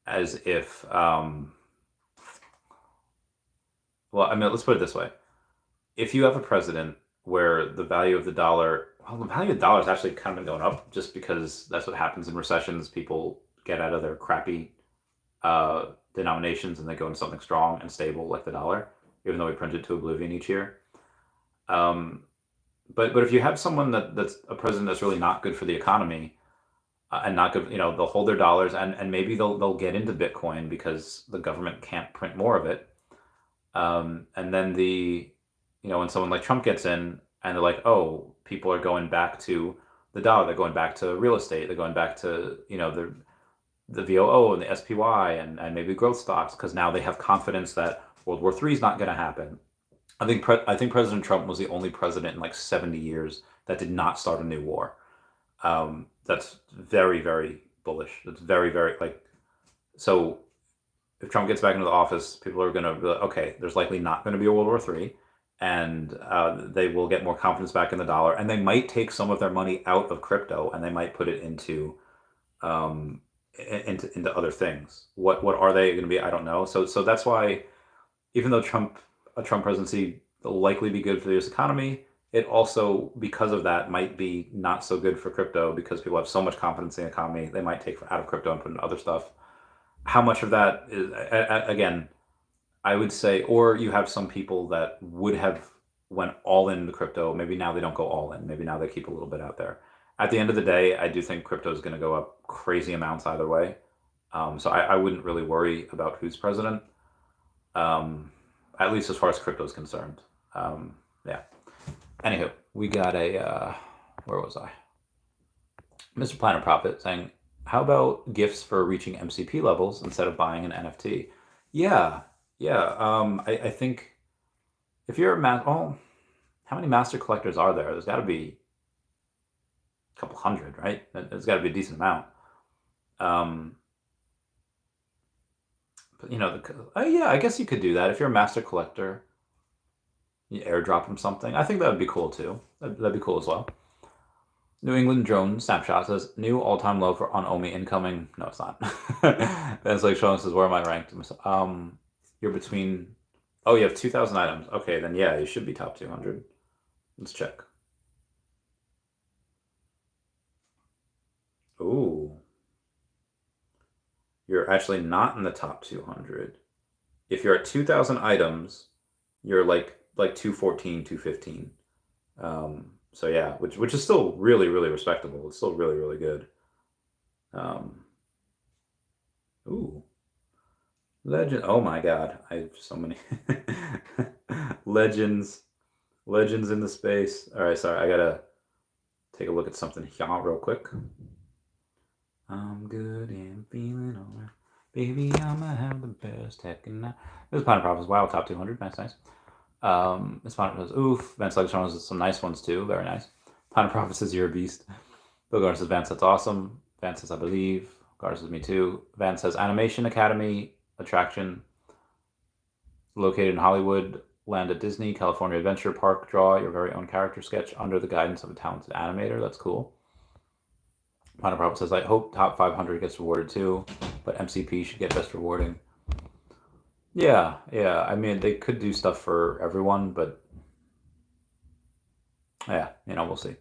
as if, well, I mean, let's put it this way. If you have a president where the value of the dollar, well, the value of the dollar has actually kind of been going up just because that's what happens in recessions. People get out of their crappy denominations and they go into something strong and stable like the dollar, even though we print it to oblivion each year. But if you have someone that's a president that's really not good for the economy, and not good, they'll hold their dollars and maybe they'll get into Bitcoin because the government can't print more of it. And then when someone like Trump gets in and they're like, oh, people are going back to the dollar, they're going back to real estate, they're going back to, the VOO and the SPY and maybe growth stocks, because now they have confidence that World War III is not going to happen. I think President Trump was the only president in like 70 years that did not start a new war. That's very, very bullish. That's very, very so if Trump gets back into the office, people are going to be like, okay, there's likely not going to be a World War III, and they will get more confidence back in the dollar, and they might take some of their money out of crypto and they might put it into other things. What are they going to be? I don't know. So that's why, even though a Trump presidency will likely be good for the U.S. economy, it also, because of that, might be not so good for crypto because people have so much confidence in the economy, they might take out of crypto and put in other stuff. How much of that is, again, I would say, or you have some people that would have went all into crypto. Maybe now they don't go all in. Maybe now they keep a little bit out there. At the end of the day, I do think crypto is going to go up crazy amounts either way. So I wouldn't really worry about who's president, at least as far as crypto is concerned. Yeah. Anywho, we got where was I? Mr. Planet Profit saying, how about gifts for reaching MCP levels instead of buying an NFT? Yeah. I think if you're how many master collectors are there? There's got to be a couple hundred, right? There's got to be a decent amount. But yeah, I guess you could do that if you're a master collector. You airdrop him something. I think that would be cool too. That'd be cool as well. New England Drone Snapshot says, new all-time low for on OMI incoming. No, it's not. That's like showing says, where am I ranked? You're between... Oh, you have 2,000 items. Okay, then yeah, you should be top 200. Let's check. Ooh. You're actually not in the top 200. If you're at 2,000 items, you're like 214, 215. So yeah, which is still really, really respectable. It's still really, really good. Ooh. Legend. Oh my God. I have so many legends in the space. All right, sorry. I gotta take a look at something here real quick. I'm good and feeling alright. Baby, I'ma have the best heck and now. This is Pine Prophets. Wow, top 200. Nice, nice. This Pine Prophets. Oof. Vance Legatron has some nice ones too. Very nice. Pine Prophets says you're a beast. Bill Garner says Vance, that's awesome. Vance says I believe. Garner says me too. Vance says Animation Academy attraction located in Hollywood. Land at Disney, California Adventure Park. Draw your very own character sketch under the guidance of a talented animator. That's cool. Pine Prophet says, I hope top 500 gets rewarded too, but MCP should get best rewarding. Yeah. I mean, they could do stuff for everyone, but yeah, we'll see.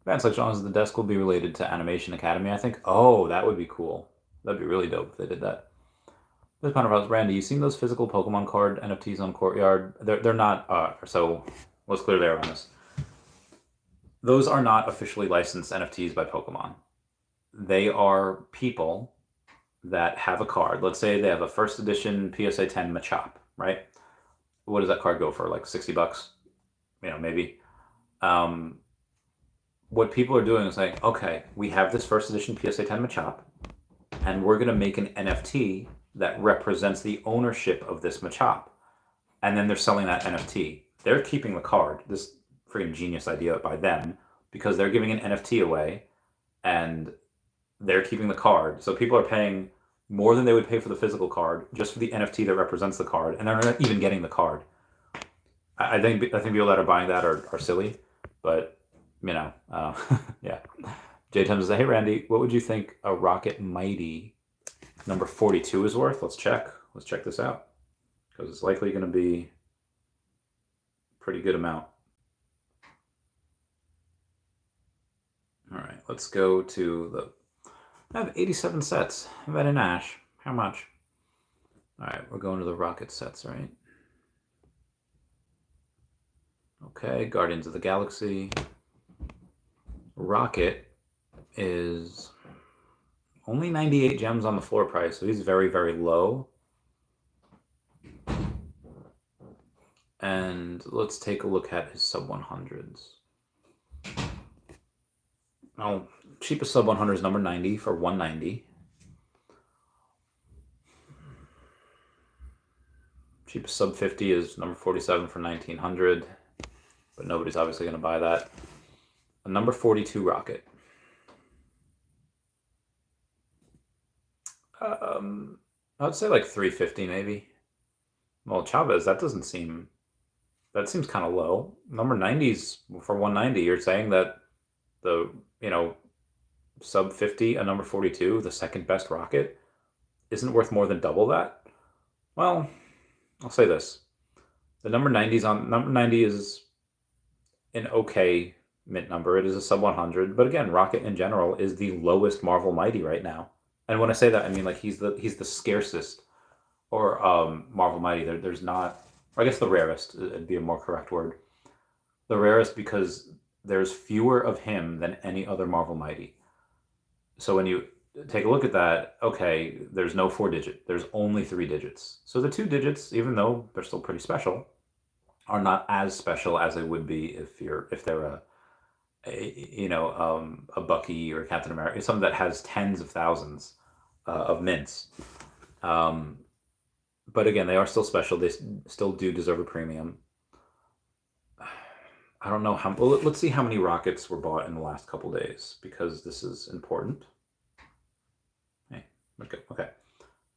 Vance like Sean says the desk will be related to Animation Academy, I think. Oh, that would be cool. That'd be really dope if they did that. This Pine Prophet, Randy, you seen those physical Pokemon card NFTs on Courtyard? They're not. So let's clear the air on this. Those are not officially licensed NFTs by Pokemon. They are people that have a card. Let's say they have a first edition PSA 10 Machop, right? What does that card go for? Like $60? Maybe. What people are doing is like, okay, we have this first edition PSA 10 Machop, and we're going to make an NFT that represents the ownership of this Machop. And then they're selling that NFT. They're keeping the card. This freaking genius idea by them, because they're giving an NFT away, and they're keeping the card. So people are paying more than they would pay for the physical card just for the NFT that represents the card, and they're not even getting the card. I think people that are buying that are silly, but yeah. J Tim says, hey Randy, what would you think a Rocket Mighty number 42 is worth? Let's check this out, because it's likely going to be a pretty good amount. All right, let's go to the... I have 87 sets. Very nice. How much? All right, we're going to the Rocket sets, right? Okay, Guardians of the Galaxy. Rocket is only 98 gems on the floor price, so he's very, very low. And let's take a look at his sub 100s. Oh, cheapest sub 100 is number 90 for 190. Cheapest sub 50 is number 47 for 1900, but nobody's obviously going to buy that. A number 42 Rocket. I would say like 350 maybe. Well, Chavez, that seems kind of low. Number 90s for 190. You're saying that the sub 50, a number 42, the second best Rocket, isn't worth more than double that? Well, I'll say this. The number 90 is an okay mint number. It is a sub 100, but again, Rocket in general is the lowest Marvel Mighty right now. And when I say that, I mean like he's the scarcest, or Marvel Mighty. There's not, or I guess the rarest would be a more correct word. The rarest because there's fewer of him than any other Marvel Mighty. So when you take a look at that, okay, there's no 4-digit. There's only 3 digits. So the 2 digits, even though they're still pretty special, are not as special as they would be if they're a Bucky or Captain America, something that has tens of thousands of mints. But again, they are still special. They still do deserve a premium. I don't know how. Well, let's see how many Rockets were bought in the last couple days, because this is important. Hey, okay.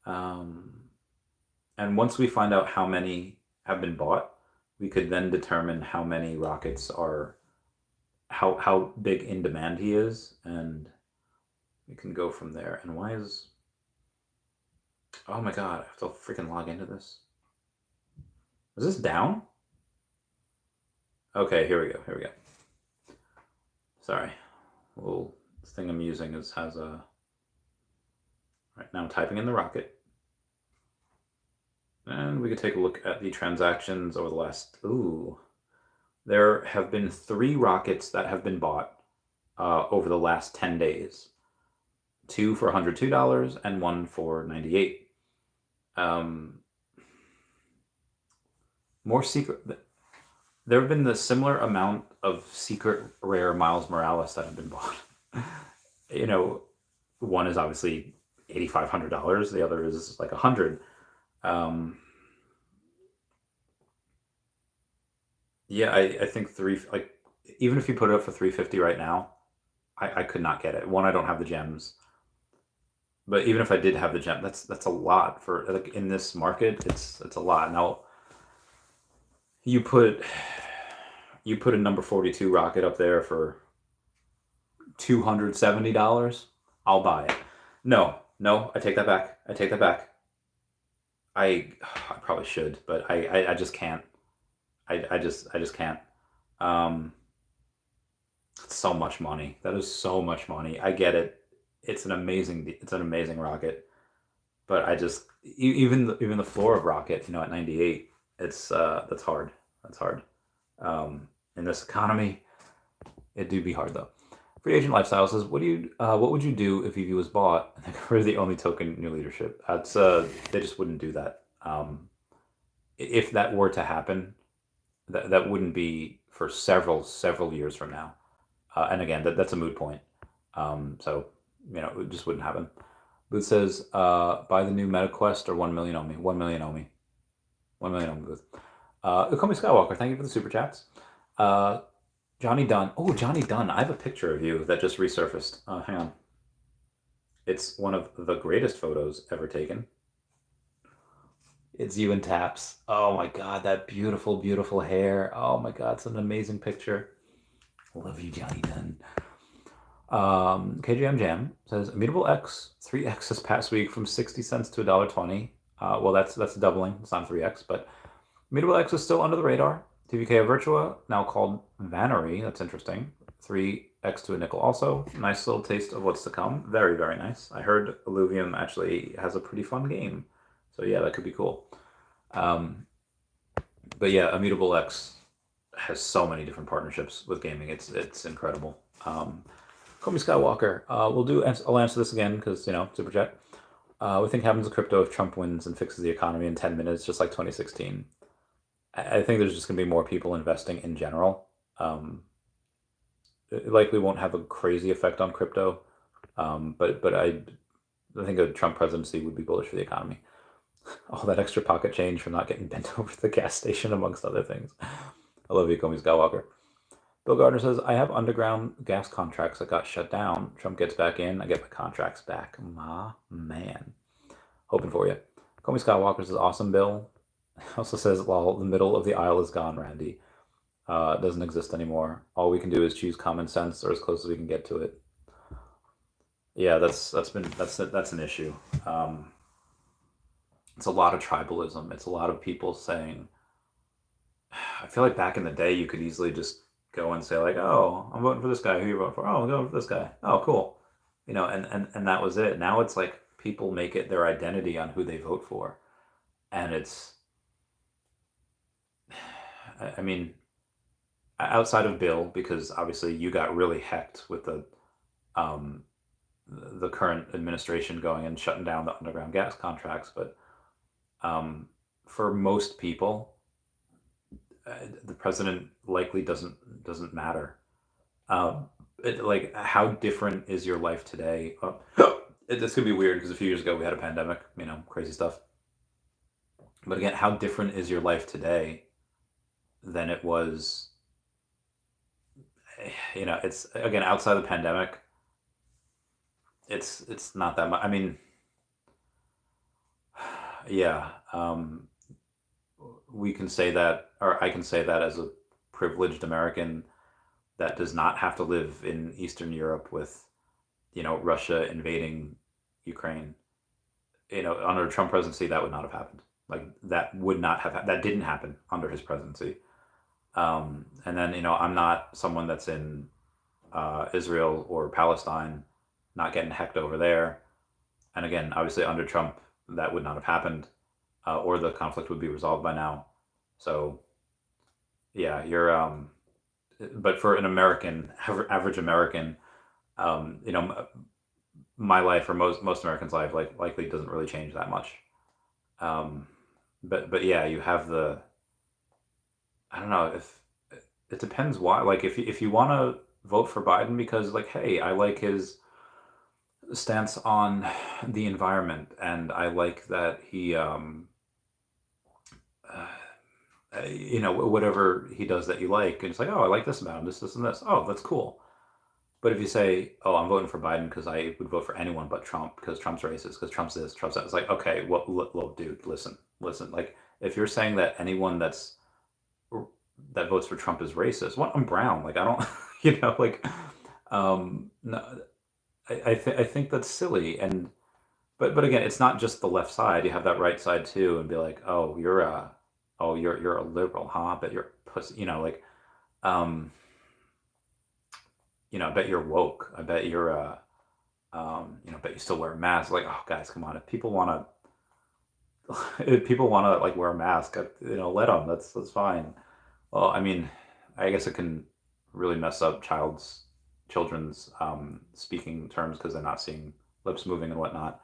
And once we find out how many have been bought, we could then determine how many rockets are, how big in demand he is, and we can go from there. And why is, oh my god, I have to freaking log into this. Is this down? Okay, here we go. Here we go. Sorry. Well, this thing I'm using has a. Right now, I'm typing in the rocket, and we can take a look at the transactions over the last. Ooh, there have been 3 rockets that have been bought over the last 10 days. 2 for $102 and 1 for $98. More secret. There have been the similar amount of secret rare Miles Morales that have been bought. You know, one is obviously $8,500. The other is like $100. Yeah, I think even if you put it up for $350 right now, I could not get it. One, I don't have the gems. But even if I did have the gem, that's a lot for like in this market. It's a lot. Now you put a number 42 rocket up there for $270. I'll buy it. No, I take that back. I take that back. I probably should, but I just can't. I just can't. It's so much money. That is so much money. I get it. It's an amazing rocket, but I just even the floor of rocket, at 98, it's that's hard. That's hard. In this economy, it do be hard though. Free Agent Lifestyle says, what would you do if EV was bought and we're the only token in your leadership? That's they just wouldn't do that. If that were to happen, that wouldn't be for several years from now. And again, that's a moot point. So it just wouldn't happen. Booth says, buy the new MetaQuest or 1 million OMI. 1 million OMI. 1 million OMI, Booth. Ukami Skywalker, thank you for the super chats. Johnny Dunn. Oh, Johnny Dunn. I have a picture of you that just resurfaced. Hang on. It's one of the greatest photos ever taken. It's you in Taps. Oh my god, that beautiful, beautiful hair. Oh my god, it's an amazing picture. Love you, Johnny Dunn. KJM Jam says, Immutable X, 3X this past week from 60 cents to $1.20. Well, that's doubling. It's not 3X, but Immutable X is still under the radar. TVK Virtua, now called Vannery. That's interesting. 3X to a nickel also. Nice little taste of what's to come. Very, very nice. I heard Illuvium actually has a pretty fun game. So yeah, that could be cool. But yeah, Immutable X has so many different partnerships with gaming. It's incredible. Call me Skywalker. I'll answer this again because, super chat. We think happens to crypto if Trump wins and fixes the economy in 10 minutes, just like 2016. I think there's just going to be more people investing in general. It likely won't have a crazy effect on crypto, but I think a Trump presidency would be bullish for the economy. All that extra pocket change from not getting bent over to the gas station, amongst other things. I love you, Comey Skywalker. Bill Gardner says, I have underground gas contracts that got shut down. Trump gets back in, I get my contracts back. My man. Hoping for you. Comey Skywalker says, awesome, Bill. Also says, well, the middle of the aisle is gone, Randy. Doesn't exist anymore. All we can do is choose common sense or as close as we can get to it. Yeah, that's an issue. It's a lot of tribalism. It's a lot of people saying, I feel like back in the day, you could easily just go and say like, oh, I'm voting for this guy. Who you voting for? Oh, I'm voting for this guy. Oh, cool. And that was it. Now it's like people make it their identity on who they vote for. And it's, I mean, outside of Bill, because obviously you got really hecked with the current administration going and shutting down the underground gas contracts. But for most people, the president likely doesn't matter. Like, how different is your life today? This could be weird because a few years ago we had a pandemic, crazy stuff. But again, how different is your life today than it was? It's, again, outside the pandemic, it's not that much. I mean, yeah. we can say that, or I can say that as a privileged American that does not have to live in Eastern Europe with, Russia invading Ukraine. Under the Trump presidency, that would not have happened. Like that didn't happen under his presidency. And then, I'm not someone that's in Israel or Palestine, not getting hecked over there. And again, obviously under Trump, that would not have happened, or the conflict would be resolved by now. So, yeah, but for an American, average American, you know, my life or most Americans' life likely doesn't really change that much. But yeah, you have I don't know if it depends why. Like if you want to vote for Biden because like, hey, I like his stance on the environment and I like that he whatever he does that you like, and it's like, oh, I like this about him, this and this. Oh, that's cool. But if you say, oh, I'm voting for Biden because I would vote for anyone but Trump because Trump's racist, because Trump's this, Trump's that, it's like, okay, well, dude, listen. Like, if you're saying that anyone that votes for Trump is racist, what? I'm brown. Like, I don't, like, no, I think that's silly. And but again, it's not just the left side. You have that right side too, and be like, oh, you're a liberal, huh? But you're pussy. Like, I bet you're woke. I bet you're bet you still wear a mask. Like, oh, guys, come on. If people want to like wear a mask, let them. That's fine. Well, I mean, I guess it can really mess up children's speaking terms because they're not seeing lips moving and whatnot.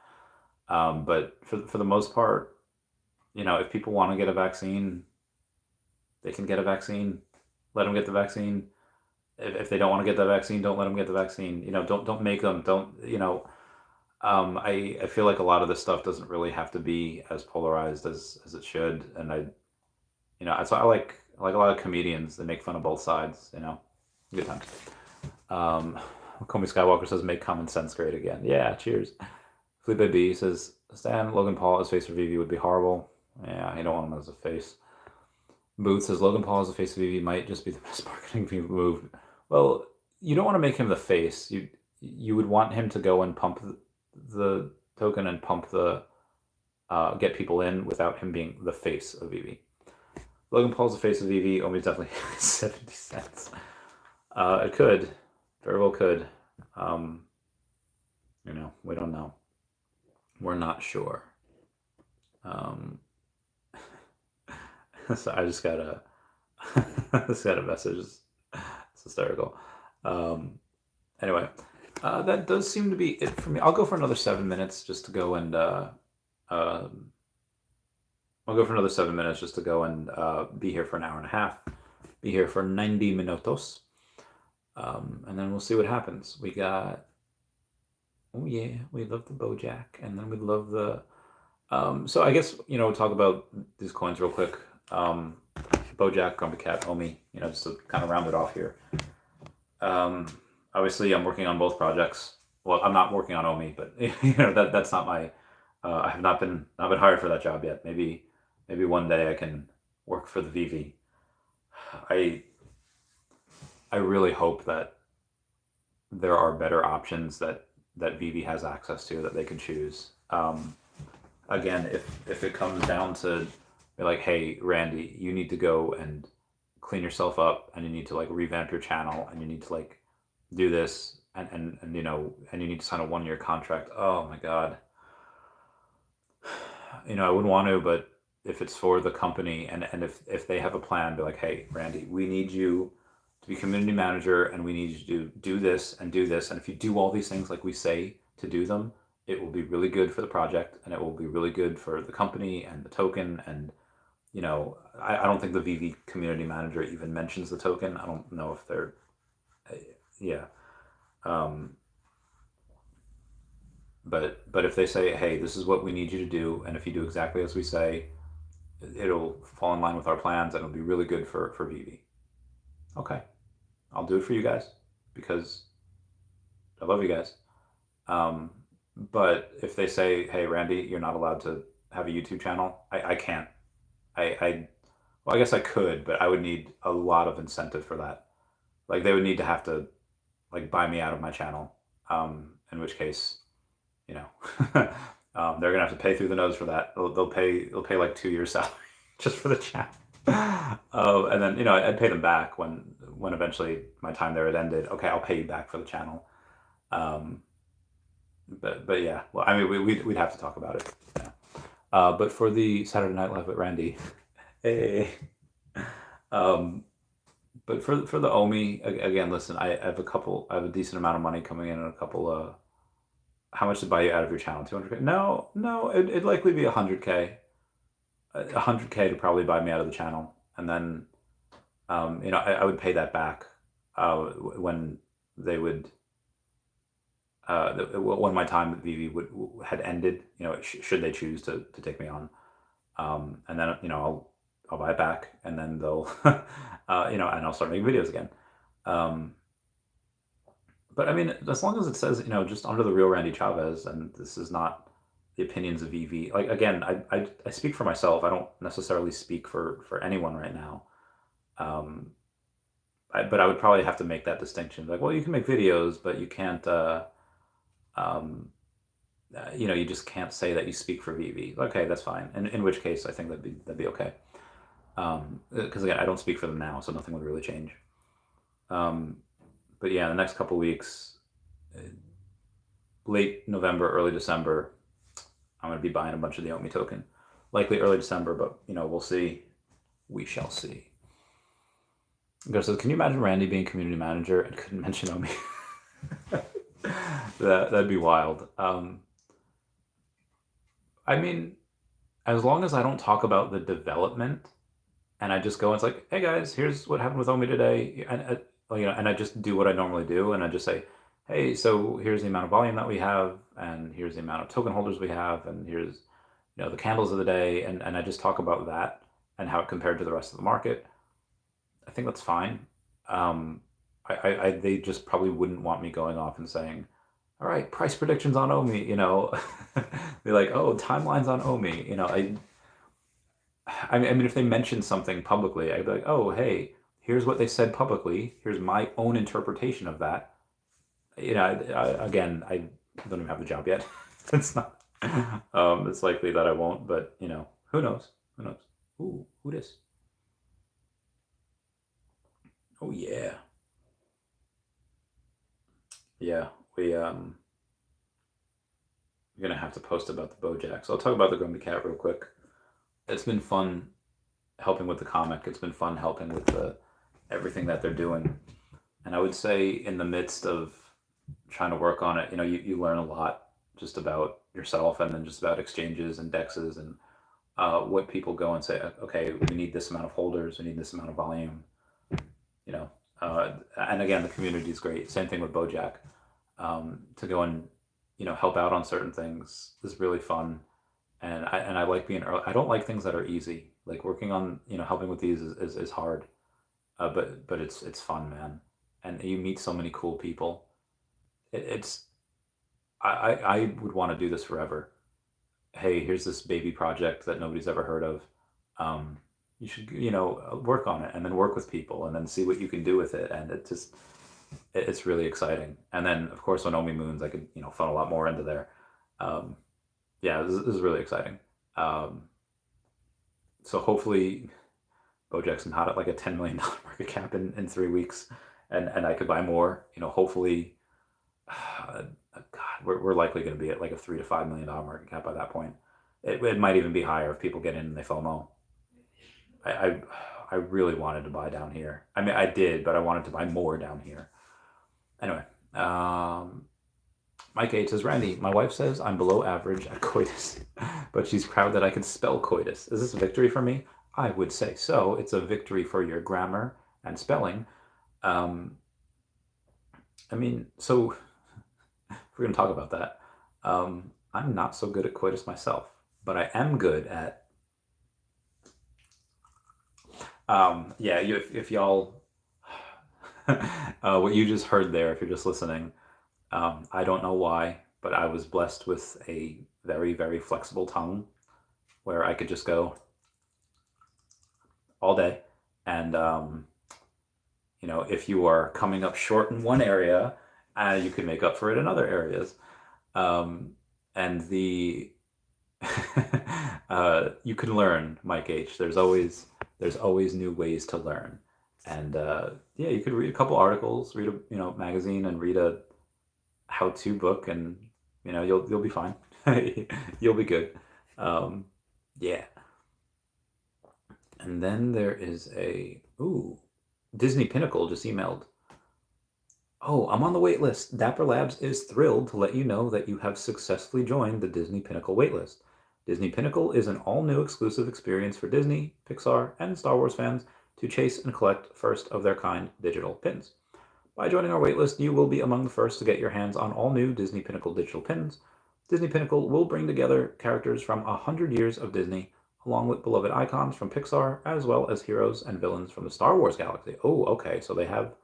But for the most part, if people want to get a vaccine, they can get a vaccine. Let them get the vaccine. If they don't want to get the vaccine, don't let them get the vaccine. Don't make them. Don't. I feel like a lot of this stuff doesn't really have to be as polarized as it should. And so I like a lot of comedians that make fun of both sides. Good times. Comey Skywalker says, "Make common sense great again." Yeah, cheers. Felipe B says, "Stan Logan Paul as face for Veve would be horrible." Yeah, I don't want him as a face. Booth says, "Logan Paul as the face of Veve might just be the best marketing move." Well, you don't want to make him the face. You would want him to go and pump the token and pump get people in without him being the face of Veve. Logan Paul's the face of Veve. OMI is definitely 70 cents. It could. Very well could. We don't know. We're not sure. So I just got a message. It's hysterical. Anyway, that does seem to be it for me. I'll go for another 7 minutes just to go and be here for an hour and a half. Be here for 90 minutos. And then we'll see what happens. We got, oh yeah, we love the Bojack, and then we love the so I guess we'll talk about these coins real quick. Bojack, GrumpyCat, OMI, just to kind of round it off here. Obviously I'm working on both projects. Well, I'm not working on OMI, but that's not my I have not been hired for that job yet. Maybe one day I can work for the Veve. I really hope that there are better options that Veve has access to that they can choose. Again, if it comes down to be like, hey, Randy, you need to go and clean yourself up, and you need to like revamp your channel, and you need to like do this, and you need to sign a 1-year contract. Oh my God. I wouldn't want to, but if it's for the company and if they have a plan, be like, hey, Randy, we need you to be community manager, and we need you to do this and do this. And if you do all these things like we say to do them, it will be really good for the project, and it will be really good for the company and the token. And I don't think the Veve community manager even mentions the token. I don't know if they're yeah. But if they say, hey, this is what we need you to do, and if you do exactly as we say, it'll fall in line with our plans, and it'll be really good for Veve. Okay, I'll do it for you guys because I love you guys. But if they say, hey, Randy, you're not allowed to have a YouTube channel, I can't. Well, I guess I could, but I would need a lot of incentive for that. Like they would need to have to like buy me out of my channel. In which case, you know, they're gonna have to pay through the nose for that. They'll pay like 2 years salary just for the channel. And then I'd pay them back when eventually my time there had ended. Okay, I'll pay you back for the channel. Um, but yeah, well, I mean, we'd have to talk about it. Yeah. But for the Saturday Night Live with Randy, hey. Um, but for the OMI again, listen, I have a decent amount of money coming in and a couple. How much to buy you out of your channel? 200K? No, no, it'd likely be 100K. 100K to probably buy me out of the channel, and then I would pay that back when they would when my time at Veve had ended. Should they choose to take me on, and then I'll buy it back, and then they'll and I'll start making videos again. But I mean, as long as it says just under the real Randy Chavez, and this is not the opinions of Veve. Like again, I speak for myself. I don't necessarily speak for anyone right now. But I would probably have to make that distinction. Like, well, you can make videos, but you can't. You just can't say that you speak for Veve. Okay, that's fine. And in which case, I think that'd be okay. Because again, I don't speak for them now, so nothing would really change. But yeah, in the next couple weeks, late November, early December, I'm going to be buying a bunch of the OMI token. Likely early December, but we'll see. We shall see. So can you imagine Randy being community manager and couldn't mention OMI? That'd be wild. I mean, as long as I don't talk about the development, and I just go and it's like, hey guys, here's what happened with OMI today, and and I just do what I normally do, and I just say, hey, so here's the amount of volume that we have, and here's the amount of token holders we have, and here's the candles of the day, and I just talk about that and how it compared to the rest of the market. I think that's fine. They just probably wouldn't want me going off and saying, all right, price predictions on OMI, be like, oh, timelines on OMI, I mean, if they mentioned something publicly, I'd be like, oh, hey, here's what they said publicly. Here's my own interpretation of that. Again, I don't even have the job yet. It's not. It's likely that I won't, but who knows? Who knows? Ooh, who this? Oh yeah, yeah. We're gonna have to post about the Bojack. So I'll talk about the GrumpyCat real quick. It's been fun helping with the comic. It's been fun helping with everything that they're doing. And I would say in the midst of trying to work on it, you learn a lot just about yourself, and then just about exchanges and dexes, and what people go and say, okay, we need this amount of holders, we need this amount of volume, and again, the community is great. Same thing with Bojack. To go and help out on certain things is really fun, and I like being early. I don't like things that are easy. Like working on helping with these is hard, but it's fun, man, and you meet so many cool people. It's I would want to do this forever. Hey, here's this baby project that nobody's ever heard of. You should work on it, and then work with people, and then see what you can do with it, and it's really exciting. And then of course when OMI moons, I could fun a lot more into there. Yeah, this is really exciting. So hopefully Bojack's not at like a $10 million market cap in 3 weeks, and I could buy more. Hopefully, God, we're likely going to be at like a $3 to $5 million market cap by that point. It might even be higher if people get in and they FOMO. I really wanted to buy down here. I mean, I did, but I wanted to buy more down here. Anyway, Mike H says, Randy, my wife says I'm below average at coitus, but she's proud that I can spell coitus. Is this a victory for me? I would say so. It's a victory for your grammar and spelling. I mean, so if we're going to talk about that, I'm not so good at coitus myself, but I am good at yeah, if y'all, what you just heard there, if you're just listening, I don't know why, but I was blessed with a very, very flexible tongue where I could just go all day. And if you are coming up short in one area, you can make up for it in other areas. And you can learn, Mike H. There's always new ways to learn. And you could read a couple articles, read a magazine, and read a how-to book, and you'll be fine. You'll be good. Yeah. And then there is Disney Pinnacle just emailed. Oh, I'm on the wait list. Dapper Labs is thrilled to let you know that you have successfully joined the Disney Pinnacle waitlist. Disney Pinnacle is an all-new exclusive experience for Disney, Pixar, and Star Wars fans to chase and collect first-of-their-kind digital pins. By joining our waitlist, you will be among the first to get your hands on all new Disney Pinnacle digital pins. Disney Pinnacle will bring together characters from 100 years of Disney, along with beloved icons from Pixar, as well as heroes and villains from the Star Wars galaxy. Oh, okay, so they have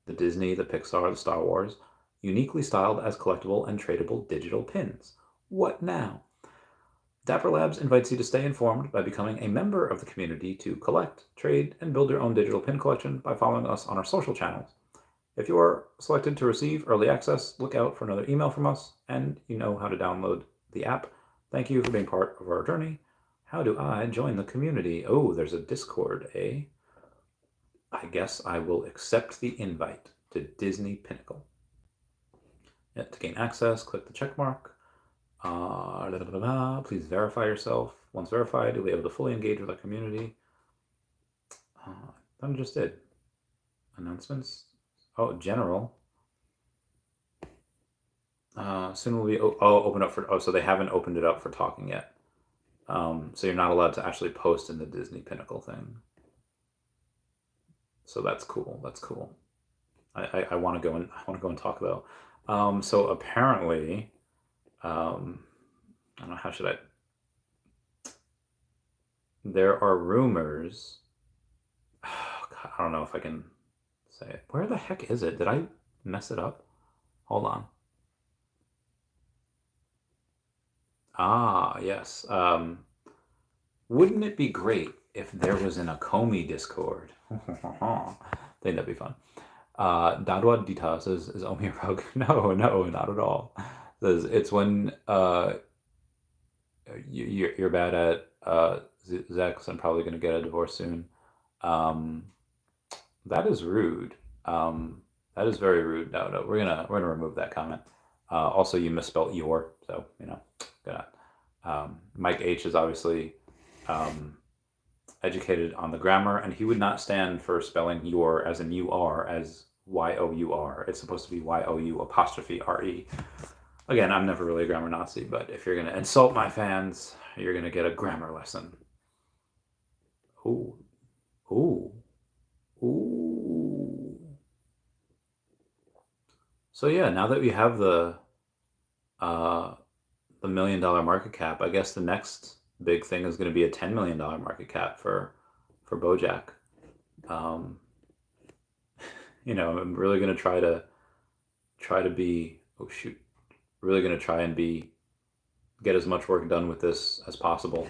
the Disney, the Pixar, the Star Wars, uniquely styled as collectible and tradable digital pins. What now? Dapper Labs invites you to stay informed by becoming a member of the community to collect, trade, and build your own digital pin collection by following us on our social channels. If you are selected to receive early access, look out for another email from us, and you know how to download the app. Thank you for being part of our journey. How do I join the community? Oh, there's a Discord, eh? I guess I will accept the invite to Disney Pinnacle. To gain access, click the check mark. Please verify yourself. Once verified, you'll be able to fully engage with our community. I just did. Announcements. Oh, general. Soon will be open up for. So they haven't opened it up for talking yet. So you're not allowed to actually post in the Disney Pinnacle thing. So that's cool. That's cool. I want to go and talk though. So apparently, I don't know, how should I? There are rumors. Oh, God, I don't know if I can say it. Where the heck is it? Did I mess it up? Hold on. Ah, yes. Wouldn't it be great if there was an OMI Discord? I think that'd be fun. Dadwa Dita says, is Omi a rug? No, not at all. Says it's when you're bad at Zex. I'm probably gonna get a divorce soon. That is rude. That is very rude. No, we're gonna remove that comment. Also, you misspelled your, so gonna. Mike H is obviously educated on the grammar, and he would not stand for spelling your as in you are as Y-O-U-R. It's supposed to be Y-O-U''re. Again, I'm never really a grammar Nazi, but if you're gonna insult my fans, you're gonna get a grammar lesson. Ooh. So yeah, now that we have the $1 million market cap, I guess the next big thing is going to be a $10 million market cap for Bojack. I'm really going to try to be, really going to try and get as much work done with this as possible.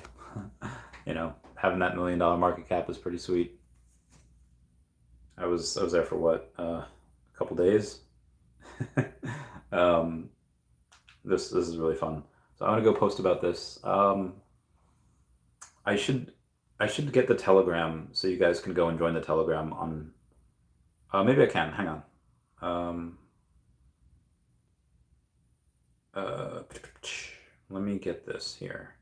Having that $1 million market cap is pretty sweet. I was there for what, a couple days. This is really fun. So I'm gonna go post about this. I should get the Telegram so you guys can go and join the Telegram on. Maybe I can. Hang on. Let me get this here.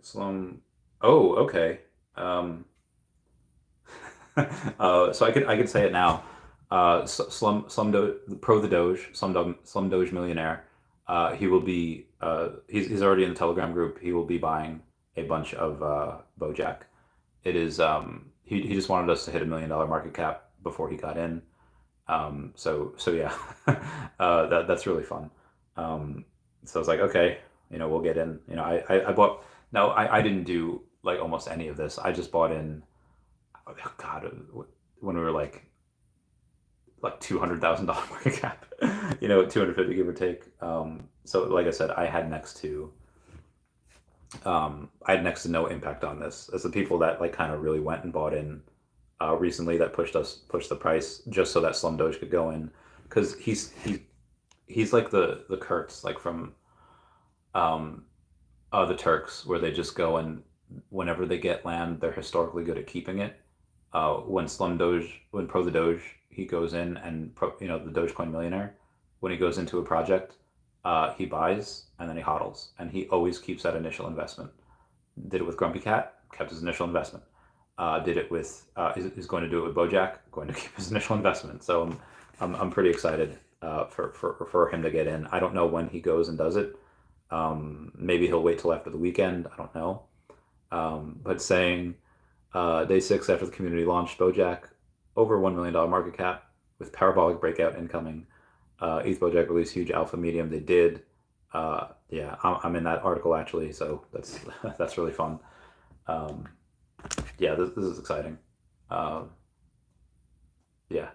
Slum. Oh, okay. So I could say it now. Slum Pro the Doge, Slum Doge millionaire. He will be. He's already in the Telegram group. He will be buying a bunch of Bojack. It is. He just wanted us to hit $1 million market cap before he got in. So yeah, that's really fun. So I was like, okay, we'll get in. I bought. No, I didn't do like almost any of this. I just bought in. Oh, God, when we were like $200,000 market cap, 250 give or take. So like I said, I had next to I had next to no impact on this. As the people that like kind of really went and bought in recently that pushed the price just so that Slum Doge could go in, because he's like the Kurtz like from um, the Turks, where they just go and whenever they get land, they're historically good at keeping it. When Pro the Doge, he goes in and the Dogecoin millionaire, when he goes into a project, he buys and then he hodls, and he always keeps that initial investment. Did it with GrumpyCat, kept his initial investment. Did it with is going to do it with Bojack, going to keep his initial investment. So I'm pretty excited for him to get in. I don't know when he goes and does it. Maybe he'll wait till after the weekend. I don't know. But saying day 6 after the community launched, Bojack over $1 million market cap with parabolic breakout incoming. ETH Bojack released huge alpha medium. They did. Yeah, I'm in that article actually, so that's that's really fun. Yeah, this is exciting. Yeah,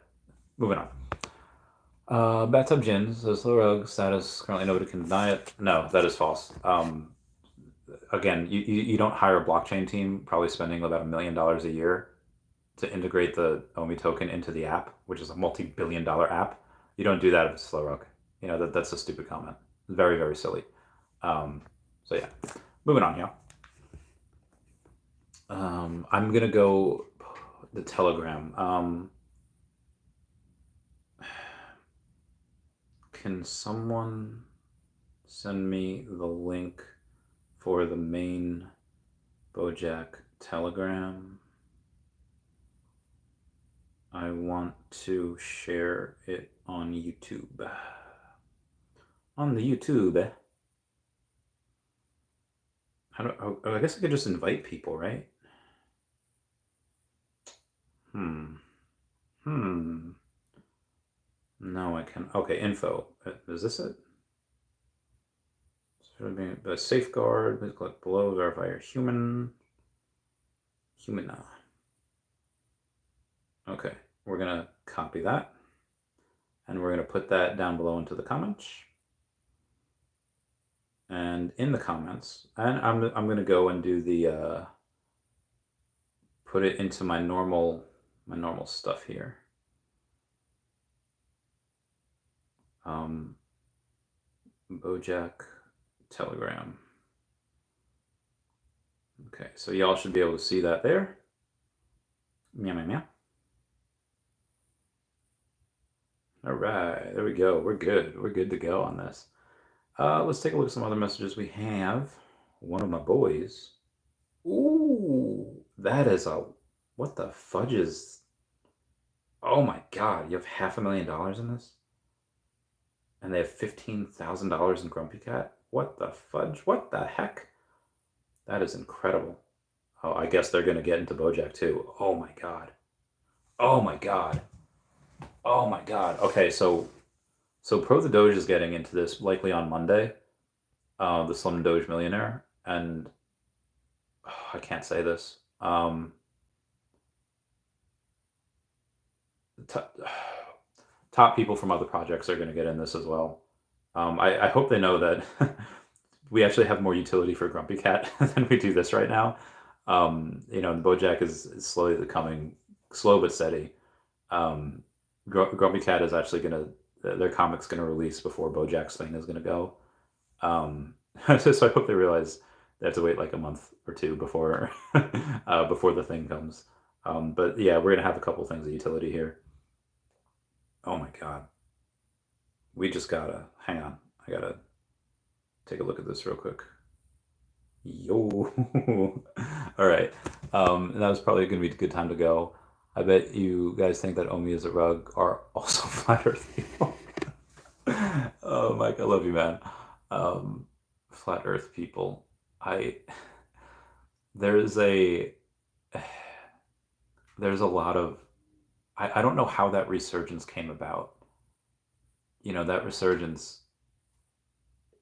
moving on. Bathtub Gin says slow rug status currently nobody can deny it. No, that is false. Again, you don't hire a blockchain team probably spending about $1 million a year to integrate the OMI token into the app, which is a multi-billion-dollar app. You don't do that if it's slow rug. That's a stupid comment. Very, very silly. So yeah, moving on, yeah. I'm gonna go the Telegram. Can someone send me the link for the main Bojack Telegram? I want to share it on YouTube. On the YouTube. I guess I could just invite people, right? No, I can. Okay, info. Is this it? A safeguard. Please click below. Verify you're human. Humana. Okay, we're gonna copy that, and we're gonna put that down below into the comments. And in the comments, and I'm gonna go and do the put it into my normal stuff here. Bojack Telegram. Okay, so y'all should be able to see that there. Meow, meow, meow. All right, there we go. We're good. We're good to go on this. Let's take a look at some other messages we have. One of my boys. Ooh, that is a... What the fudge is... Oh my god, you have $500,000 in this? And they have $15,000 in GrumpyCat? What the fudge? What the heck? That is incredible. Oh, I guess they're going to get into Bojack too. Oh my god. Oh my god. Oh my god. Okay, so Pro the Doge is getting into this likely on Monday. The Slim Doge Millionaire, and I can't say this. Top people from other projects are going to get in this as well. I hope they know that we actually have more utility for GrumpyCat than we do this right now. Bojack is slowly becoming slow but steady. GrumpyCat is actually their comic's gonna release before Bojack's thing is gonna go. So I hope they realize they have to wait like a month or two before before the thing comes. But yeah, we're gonna have a couple things of utility here. Oh my god. We just gotta hang on. I gotta take a look at this real quick. Yo. All right. That was probably gonna be a good time to go. I bet you guys think that OMI is a rug are also flat earth people. Oh, Mike, I love you, man. Flat earth people. There's a lot of, I don't know how that resurgence came about. That resurgence,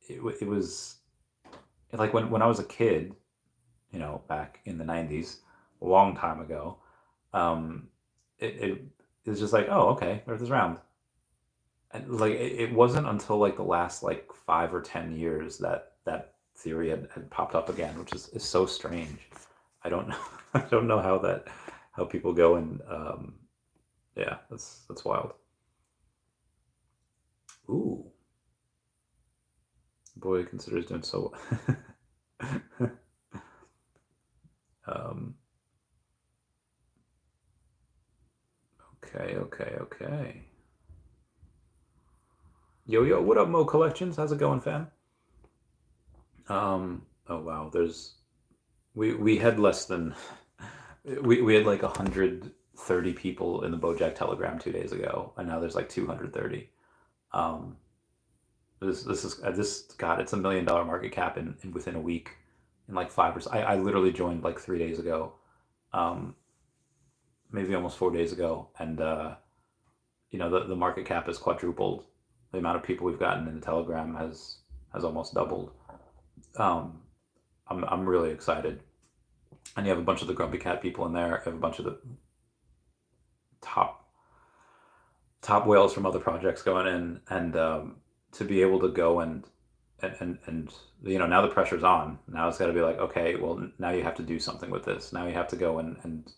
it was like when I was a kid, back in the 90s, a long time ago, it was just like, oh, okay, Earth is round. And like it wasn't until like the last like 5 or 10 years that theory had popped up again, which is so strange. I don't know. I don't know how people go and yeah, that's wild. Ooh, boy considers doing so. um, okay. Yo, what up, Mo Collections? How's it going, fam? Oh wow, we had less than we had like 130 people in the Bojack Telegram 2 days ago, and now there's like 230. Um, this God, it's $1 million market cap in within a week, in like 5 or I literally joined like 3 days ago, um, maybe almost 4 days ago, and the market cap has quadrupled. The amount of people we've gotten in the Telegram has almost doubled. Um, I'm really excited, and you have a bunch of the GrumpyCat people in there. You have a bunch of the top whales from other projects going in, and to be able to go and now the pressure's on. Now it's got to be like, okay, well, now you have to do something with this. Now you have to go and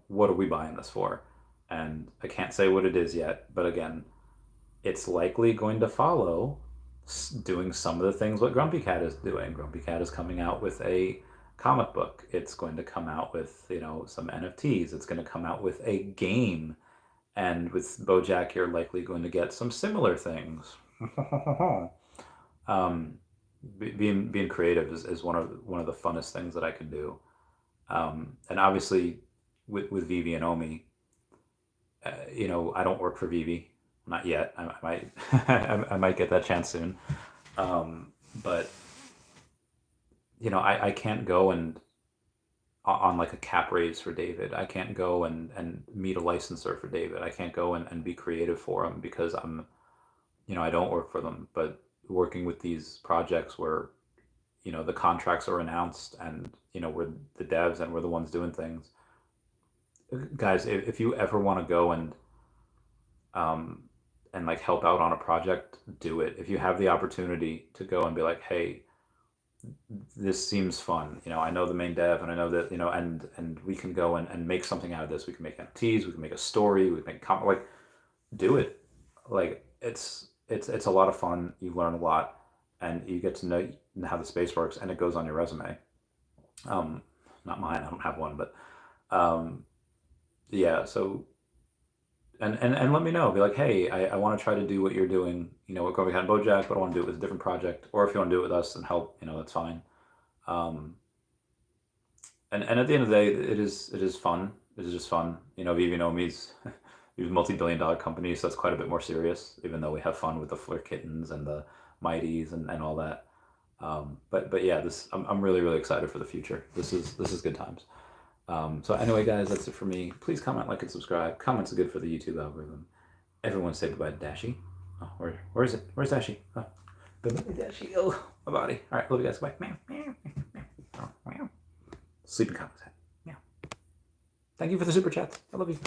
what are we buying this for? And I can't say what it is yet, but again, it's likely going to follow doing some of the things what GrumpyCat is doing. GrumpyCat is coming out with a comic book. It's going to come out with some NFTs. It's going to come out with a game, and with Bojack, you're likely going to get some similar things. Being creative is one of the funnest things that I can do, and obviously with Veve and OMI, I don't work for Veve, not yet. I might I might get that chance soon, but I can't go and on like a cap raise for David. I can't go and meet a licensor for David. I can't go and be creative for him because I don't work for them. But working with these projects where the contracts are announced, and we're the devs and we're the ones doing things, guys, if you ever want to go and like help out on a project, do it. If you have the opportunity to go and be like, hey, this seems fun, I know the main dev, and I know that and we can go and make something out of this. We can make NFTs, we can make a story, we can make like, do it. Like, it's a lot of fun. You learn a lot, and you get to know how the space works, and it goes on your resume. Not mine, I don't have one, but yeah. So and let me know. Be like, hey, I want to try to do what you're doing, with GrumpyCat and Bojack, but I want to do it with a different project. Or if you want to do it with us and help, that's fine. And at the end of the day, it is fun. It is just fun. Veve and OMI's these multi-billion-dollar companies, so it's quite a bit more serious. Even though we have fun with the Flirt Kittens and the Mighties and all that. But yeah, I'm really, really excited for the future. This is good times. So anyway, guys, that's it for me. Please comment, like, and subscribe. Comments are good for the YouTube algorithm. Everyone say goodbye to Dashie. Oh, where is it? Where's Dashie? Oh, goodbye, Dashie. Oh, my body. All right, love you guys. Bye. Sleeping comments. Meow. Thank you for the super chats. I love you.